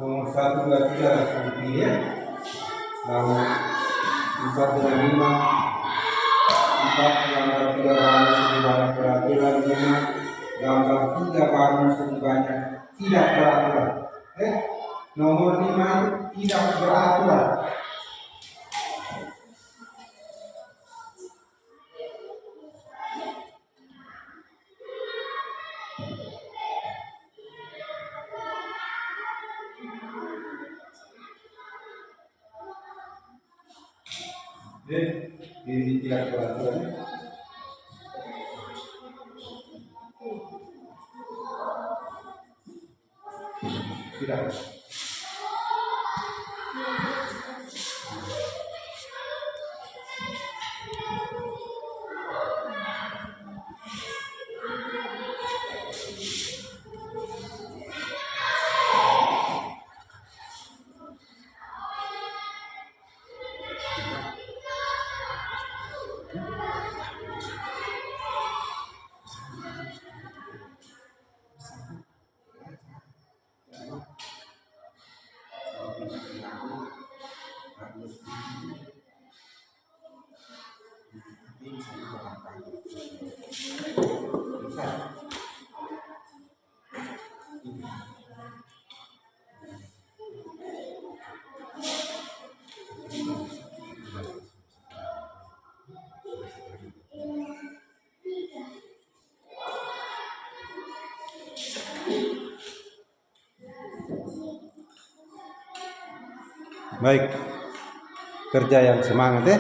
S1: Nomor 1, 2, 3 langsung dipilih ya. Lalu 4 dengan 5, 4 gambar 3 bahan segi banyak peraturan, 5 gambar 3 bahan segi banyak tidak peraturan. Nomor 5 tidak beraturan. Ini tidak beraturan. Tidak. Baik, kerja yang semangat ya.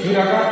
S1: Sudah Kak?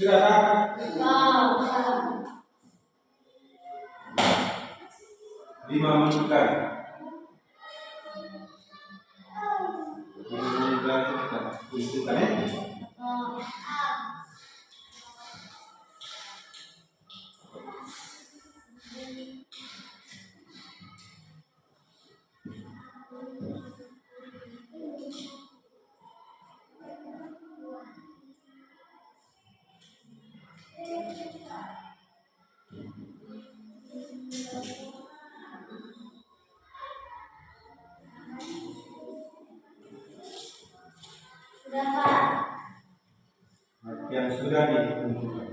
S1: Sudah kan?
S3: Wow.
S1: 5 menit kan? 5 menit lagi kita ya.
S3: Sudah Pak.
S1: Yang sudah ditentukan.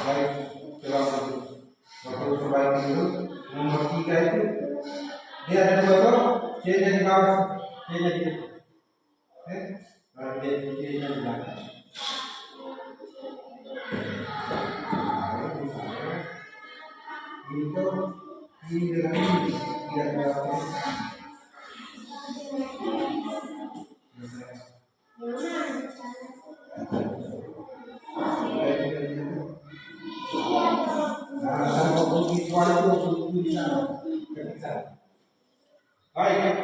S1: Baik, coba waktu perbaiki dulu. Nomor 3 itu dia ada 2 toh, dia jadi kawas, dia jadi lalu dia jadi belakang. Itu ini dengan ini tidak terlalu. Baik,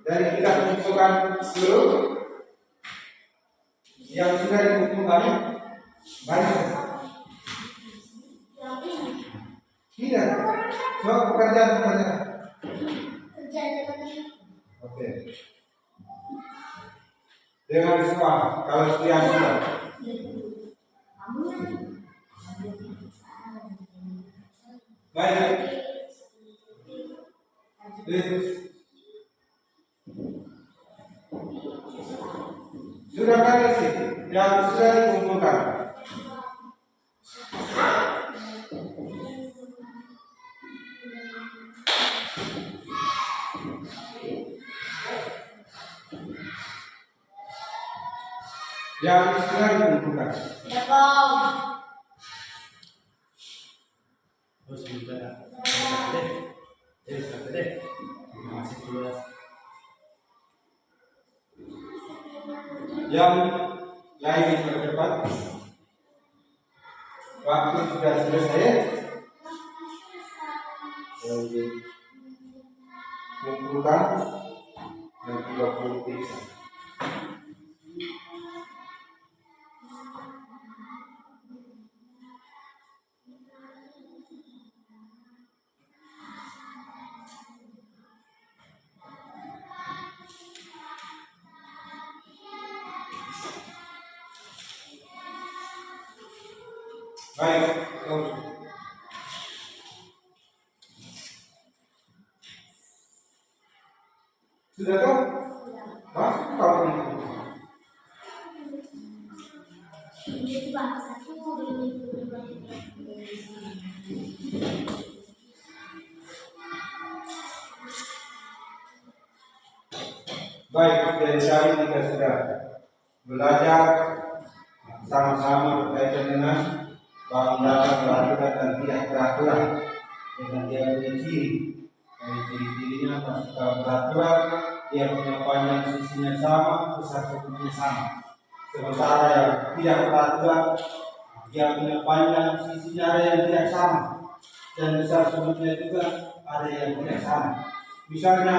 S1: dari kita tentukan dulu yang sudah ditentukan baik. Tidak, so pekerjaan. Oke. Dengan semua, kalau sudah. Baik. Sudah kali sih yang sudah dikumpulkan. Yang sudah dikumpulkan.
S3: Ya Pak.
S5: Oh, sebentar. Deh. Masih jelas.
S1: Yang lain dipercepat. Waktu sudah selesai. Kumpulkan yang 30 pizza. Baik, sudah tahu? Hah? Tahu ini?
S3: Itu bahasa ini.
S1: Baik, dari tadi kita sudah belajar sama-sama berkaitan dengan bangunan peraturan dan tidak peraturan dengan dia punya ciri. Dari ciri-cirinya pasukan peraturan dia punya panjang sisinya sama, besar sisinya sama. Sementara yang tidak peraturan dia punya panjang sisinya ada yang tidak sama dan besar sisinya juga ada yang tidak sama. Misalnya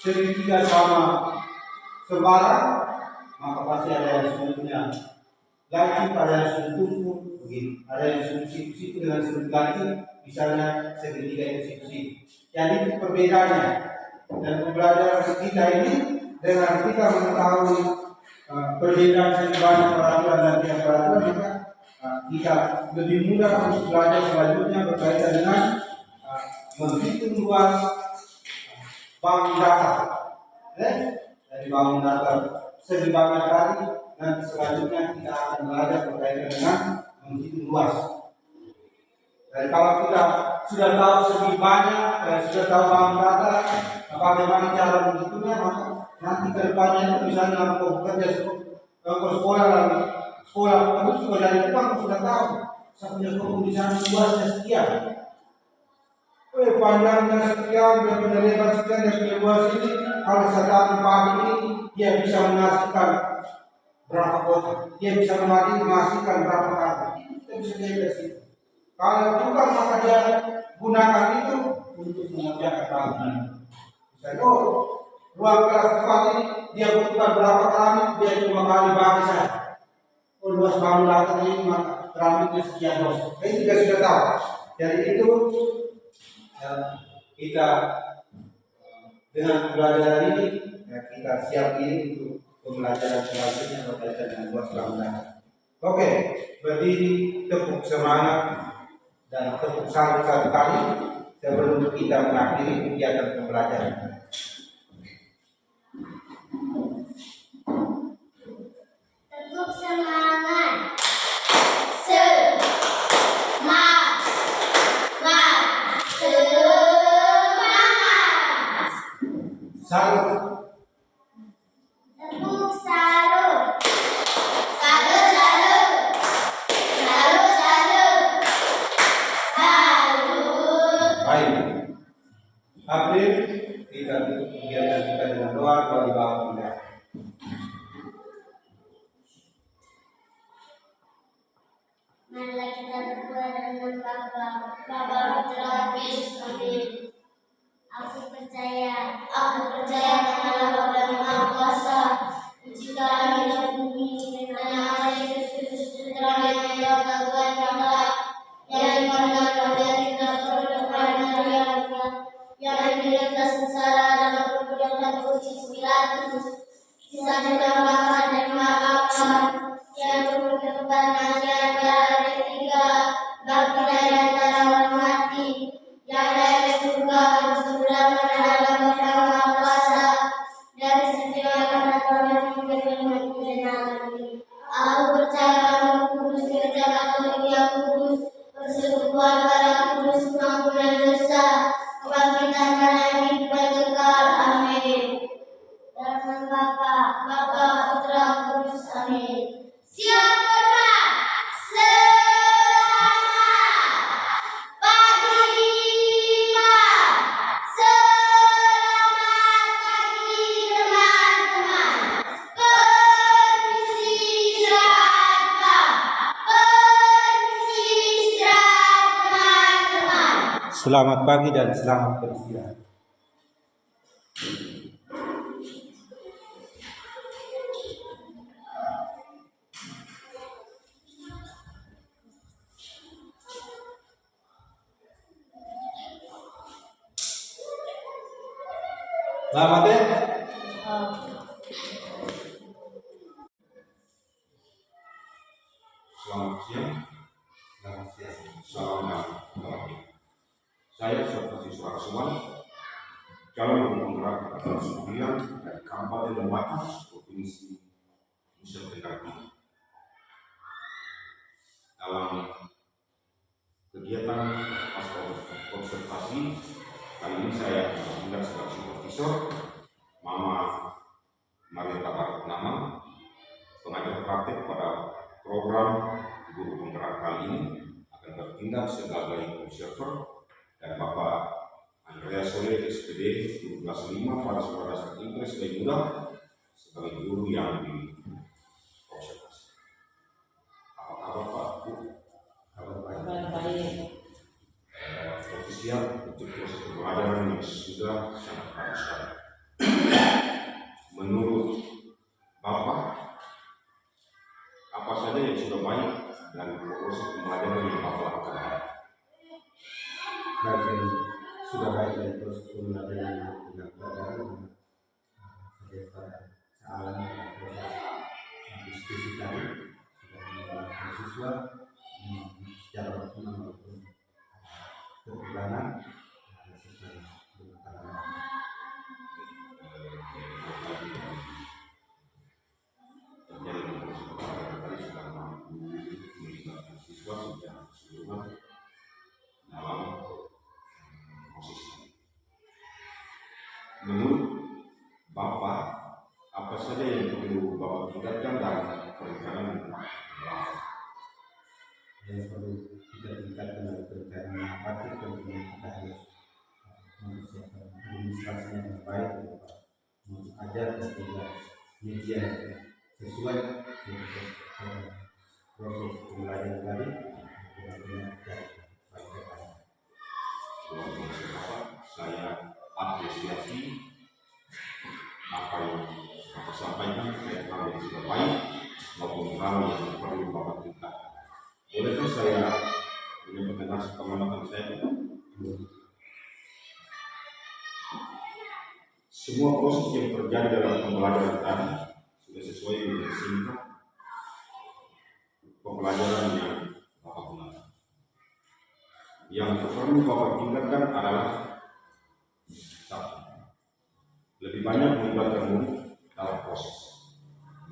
S1: segitiga sama sebarang, maka pasti ada yang sudutnya ganti, ada yang sudut tumpul, begitu. Ada yang sudut siku-siku dengan sudut ganti, misalnya segitiga itu siku-siku. Jadi perbedaannya dan pembelajaran kita ini dengan kita mengetahui perbedaan segi banyak peraturan dan tidak peraturan, maka kita lebih mudah untuk belajar selanjutnya berkaitan dengan menghitung luas bangun datar, dari bangun datar segi banyak tadi. Nanti selanjutnya kita akan belajar berkaitan dengan menghitung luas. Dan kalau kita sudah tahu segi banyak dan sudah tahu bangun datar, bagaimana cara menghitungnya, maka nanti ke depannya itu misalnya mau bekerja ke sekolah lagi, sekolah terus juga dari depan sudah tahu saya punya kebun di sana luasnya sekian. Panjangnya sekian, dia punya lebar sekian, dia punya luas ini. Kalau saya tanam padi ini, dia bisa menghasilkan berapa kotak, dia bisa menghasilkan berapa kakak. Kita bisa lihat dari situ. Kalau bukan, maka dia gunakan itu untuk mengerjakan bangunan. Misalnya, ruang kelas 4 ini dia butuhkan berapa keramik, dia cuma kali bagi saja. Luas bangunan ini maka keramiknya sekian luas. Ini juga sudah tahu. Jadi itu kita dengan pembelajaran ini kita siap ini untuk pembelajaran selanjutnya berkaitan dengan luas bangunan. Oke, berdiri, tepuk semangat dan tepuk tangan satu kali sebelum kita mengakhiri kegiatan pembelajaran.
S3: Tepuk semangat. Semangat.
S1: Salut.
S3: Tepuk salut. Salut, salut. Salut, salut. Salut.
S1: Baik. April kita tutup kegiatan kita dengan doa di bawah kita.
S3: Marilah kita berdoa dengan Bapa, Putra, Yesus, amin. Aku percaya kepada Bapa yang Maha Kuasa, mencipta langit dan bumi, dan anak Yesus Kristus Putra yang adalah Tuhan kita, yang dimana kita terhadap Maria, yang menderita sengsara dalam perbuatan Pontius Pilatus, kisah ditambahkan dan maafkan, yang turun ke tempat nanti antara ketiga, bangkit dari antara orang mati, yang dari surga bersebelah dalam Bapa yang Maha Kuasa, dari setiakan Tuhan yang menjadikan ini. Aku percaya pada Kudus, Gereja Katolik yang kudus, persekutuan para kudus, pengampunan dosa, kebangkitan dan kehidupan kekal. Amin. Dalam Bapa, Putra, Kudus. Amin. Siap terbang. Selamat pagi, Pak. Selamat pagi, teman-teman. Permisi istirahat, Pak. Permisi istirahat, teman-teman.
S1: Selamat pagi dan selamat beristirahat. Selamat ya.
S2: Selamat siang.
S1: Selamat siang.
S2: Salam dan bahagia. Saya serta siswa Asuhan calon penggerak Angkatan 9 dari Kabupaten Lembata, Provinsi Nusa Tenggara Timur. Dalam kegiatan pasca observasi kali ini saya diundang sebagai supervisor Mama Marieta Baratnama, pengajar praktek pada program guru penggerak kali ini akan bertindak sebagai observer, dan Bapak Andreas Soleh SPD 12.5 pada sekolah dasar Inggris Muda sebagai guru yang diobservasi. Apa kabar Pak?
S1: Kabar baik.
S3: Baik.
S2: Ofisial untuk proses pembelajaran yang sudah sangat bagus sekali. Menurut Bapak, apa saja yang sudah baik dan proses pembelajaran yang Bapak lakukan?
S1: Baik, dan sudah baik dari proses pembelajaran yang dilakukan soalan proses diskusi tadi sudah menggunakan siswa secara maksimal maupun kekurangan sesuai dengan pengalaman.
S2: Terjadi proses pembelajaran tadi sudah mampu melibatkan siswa secara keseluruhan dalam proses ini. Menurut Bapak, apa saja yang perlu Bapak tingkatkan dalam perencanaan pembelajaran?
S1: Yang perlu kita tingkatkan dari perencanaan apa tentunya kita harus mempersiapkan administrasi yang baik untuk mengajar dan juga media sesuai dengan proses pembelajaran tadi benar-benar dari baik-baik.
S2: Luar biasa Bapak, saya apresiasi apa yang Bapak sampaikan, baik hal yang sudah baik maupun hal yang perlu Bapak tingkatkan. Bolehkah saya menyampaikan hasil pengamatan saya? Semua proses yang terjadi dalam pembelajaran tadi sudah sesuai dengan singkat pembelajaran yang Bapak gunakan. Yang perlu Bapak tingkatkan adalah satu, lebih banyak melibatkan murid dalam proses.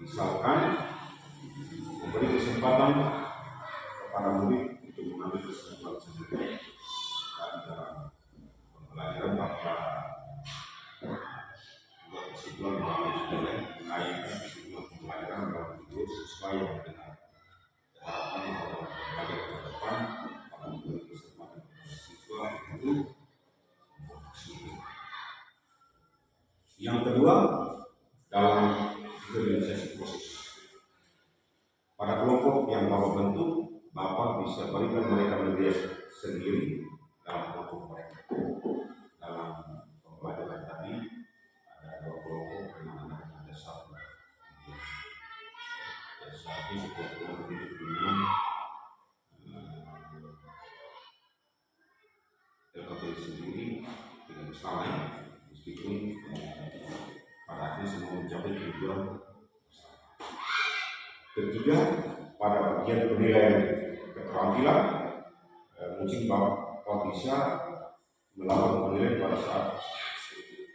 S2: Misalkan memberi kesempatan kepada murid untuk mengambil kesimpulan sendiri dalam pembelajaran, maka buat kesimpulan melalui sendiri mengaitkan kesimpulan pembelajaran dalam video sesuai dengan harapan dalam pembelajaran ke depan, akan memberi kesempatan kepada siswa untuk sendiri. Yang kedua, dalam realisasi proses. Pada kelompok yang Bapak bentuk, Bapak bisa berikan mereka media sendiri dalam kelompok mereka. Dalam pembelajaran tadi ada dua kelompok, ada satu. Dan satu kelompok itu punya LKP sendiri tidak bersalah, meskipun pada akhirnya semua mencapai tujuan. Ketiga, pada bagian penilaian keterampilan, mungkin Bapak bisa melakukan penilaian pada saat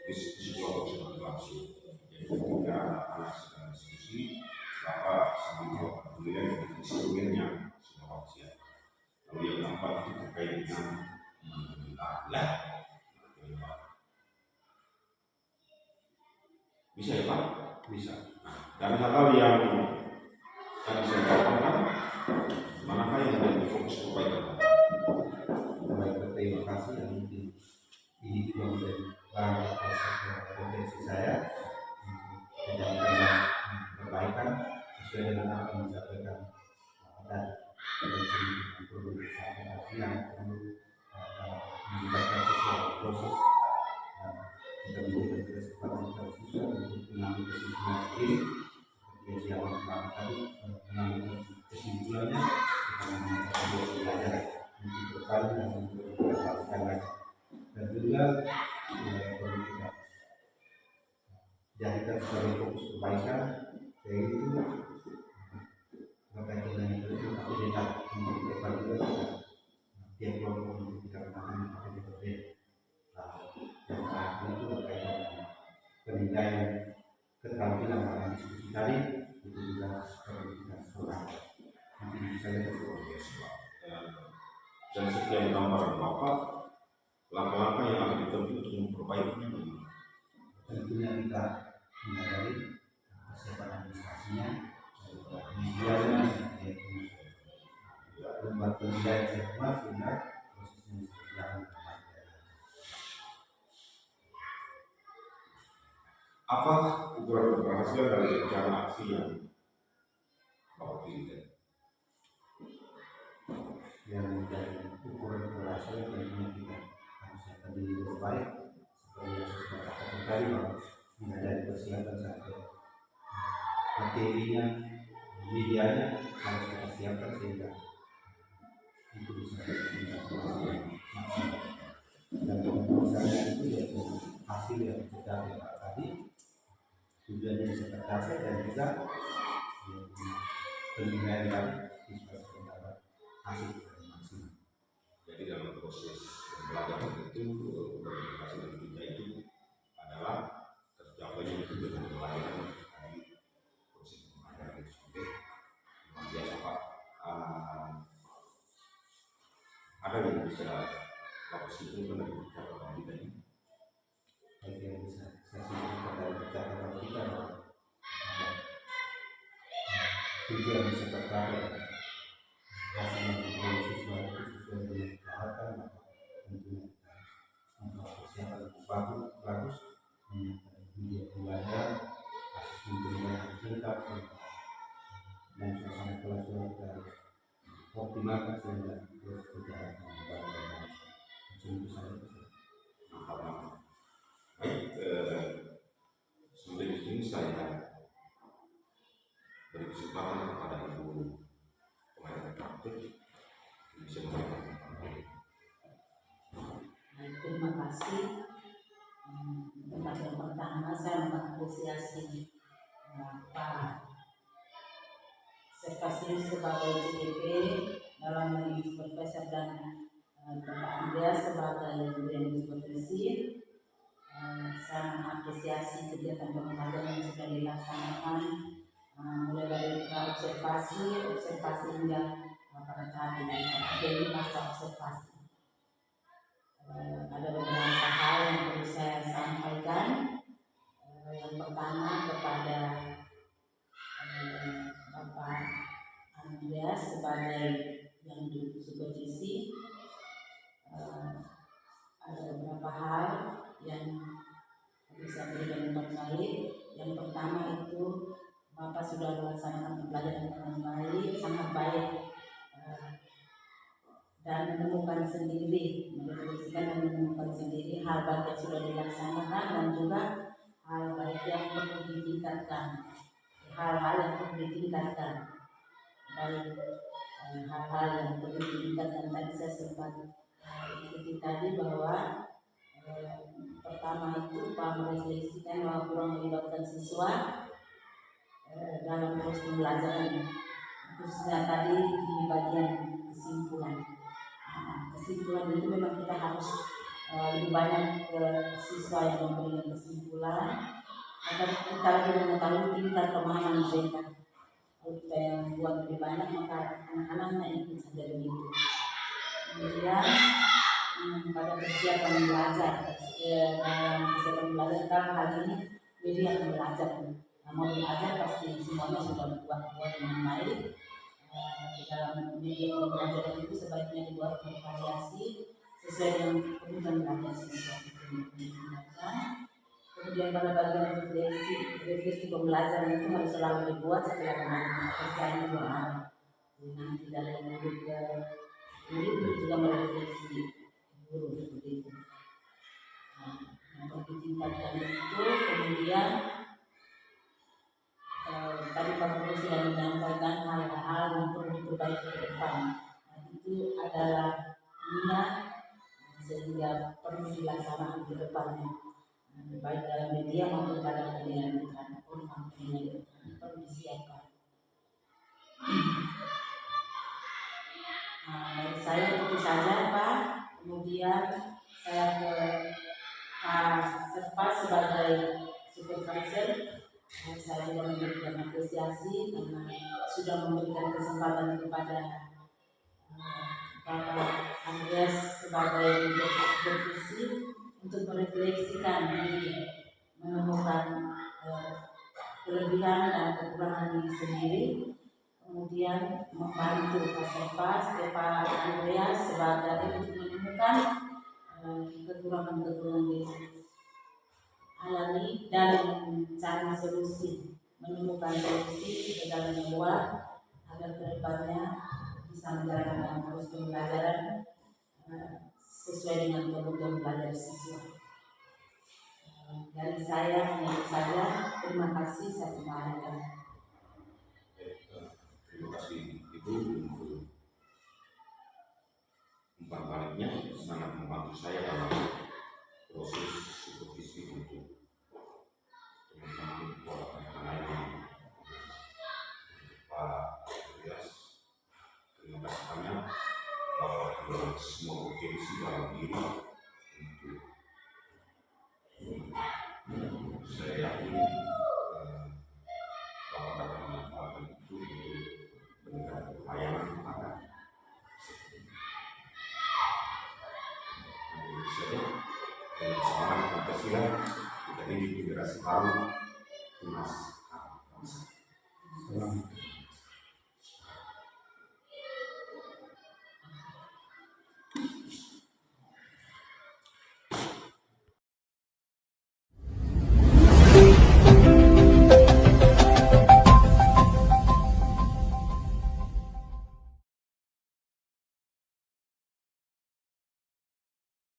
S2: diskusi kelompok sedang berlangsung. Jadi ketika anak sedang diskusi, Bapak sambil melakukan penilaian dengan instrumennya sudah Bapak siap. Lalu yang keempat itu terkait dengan bisa ya Pak? Bisa. Nah, dari hal-hal yang tadi saya katakan, manakah yang menjadi fokus perbaikan?
S1: Baik, terima kasih yang mungkin ini juga menjadi bahan refleksi saya menjalankan perbaikan sesuai dengan apa yang disampaikan tadi. Dan perlu disampaikan yang perlu melibatkan sesuai proses kita memberikan kesempatan kepada siswa untuk mengambil kesimpulan sendiri seperti yang dia lakukan tadi, mengambil kesimpulannya dengan sebuah pelajaran untuk berkali dan untuk melakukan lagi. Dan juga perlu kita jadikan sebagai fokus perbaikan, yaitu berkaitan dengan itu penilaian keterampilan dalam diskusi tadi itu juga perlu kita kurang. Nanti bisa lihat.
S2: Dan sekian gambaran Bapak, langkah-langkah yang akan ditempuh untuk memperbaikinya.
S1: Tentunya kita menyadari persiapan administrasinya, medianya, lembaga penilaian semua sehingga prosesnya bisa berjalan dengan baik.
S2: Apa ukuran keberhasilan dari rencana aksi yang Bapak pilih?
S1: Yang menjadi ukuran keberhasilan tentunya kita harus siapkan diri dengan baik seperti yang saya sudah katakan tadi, bahwa tidak dari persiapan sampai materinya, medianya harus kita siapkan sehingga itu bisa maksimal. Dan misalnya itu yaitu hasil yang tercapai tadi, tujuannya bisa tercapai dan juga penilaian tadi bisa mendapat hasil yang maksimal.
S2: Jadi dalam proses belajar itu verifikasi dan kita itu adalah tercapainya tujuan pelajaran dari proses pembelajaran itu sendiri. Luar biasa Pak. Ada yang bisa Bapak simpulkan dari catatan kita ini?
S1: Baik, yang bisa saya simpulkan dari catatan kita bahwa tujuan bisa tercapai hasil yang diperoleh sesuai dengan harapan, maka tentunya kita harus membuat persiapan yang bagus, menyiapkan media pembelajaran, asesmen penilaian yang lengkap, dan suasana kelas yang kita harus optimalkan sehingga terus berjalan dengan baik dan baik. Itu saja.
S2: Baik, sampai di sini saya beri kesempatan kepada Ibu pengajar praktik bisa memberikan pendapat.
S6: Terima kasih. Tempat yang pertama saya mengapresiasi Pak Servasius sebagai CDP dalam menjadi supervisor dan Bapak Andreas sebagai yang supervisi. Saya mengapresiasi kegiatan pembelajaran yang sudah dilaksanakan mulai dari observasi hingga pada tahap ini. Jadi masa observasi. Ada beberapa hal yang perlu saya sampaikan. Yang pertama kepada Bapak Andreas sebagai yang supervisi, ada beberapa hal yang bisa berikan dengan baik. Yang pertama itu Bapak sudah melaksanakan pembelajaran dengan baik, sangat baik, dan menemukan sendiri, merefleksikan dan menemukan sendiri hal baik yang sudah dilaksanakan dan juga hal baik yang perlu ditingkatkan, hal-hal yang perlu ditingkatkan, baik hal-hal yang perlu ditingkatkan. Tadi saya sempat ikuti tadi bahwa pertama itu Pak merefleksikan bahwa kurang melibatkan siswa dalam proses pembelajaran, khususnya tadi di bagian kesimpulan. Kesimpulan itu memang kita harus lebih banyak ke siswa yang memberikan kesimpulan agar kita lebih mengetahui tingkat pemahaman mereka. Kalau kita yang buat lebih banyak maka anak-anaknya ikut saja begitu. Kemudian pada persiapan belajar, dalam persiapan belajar dalam hal ini media yang belajar. Mau belajar pasti semuanya sudah buat dengan baik. Di dalam media pembelajaran itu sebaiknya dibuat bervariasi sesuai dengan kebutuhan belajar siswa. Kemudian pada bagian refleksi pembelajaran itu harus selalu dibuat setelah kemarin kerjaan 2 hari. Nanti dalam murid ke murid juga merefleksi guru seperti itu. Yang perlu ditingkatkan itu kemudian tadi Pak Guru sudah menyampaikan hal-hal yang perlu diperbaiki ke depan. Itu adalah minat sehingga perlu dilaksanakan ke depannya, baik dalam media maupun dalam penilaian perlu disiapkan. Dari saya itu saja Pak. Kemudian saya ke Pak Serpas sebagai supervisor supervisor. Saya juga memberikan apresiasi karena sudah memberikan kesempatan kepada Bapak Andreas sebagai supervisi untuk merefleksikan diri, menemukan kelebihan dan kekurangan diri sendiri, kemudian membantu Pak Pak Andreas sebagai untuk menemukan kekurangan-kekurangan diri alami dan mencari solusi, menemukan solusi ke dalam luar agar kedepannya bisa menjalankan proses pembelajaran sesuai dengan kebutuhan belajar siswa. Dari saya hanya itu saja. Terima kasih, saya kembalikan.
S2: Terima kasih Ibu untuk umpan baliknya, sangat membantu saya dalam proses supervisi untuk teman-teman anak lain. Pak Andreas, terima kasih banyak bahwa semua potensi dalam diri untuk saya yakin bahwa dapat memanfaatkan itu untuk memberikan pelayanan kepada Indonesia dan sekarang Pancasila kita ini generasi baru tunas bangsa.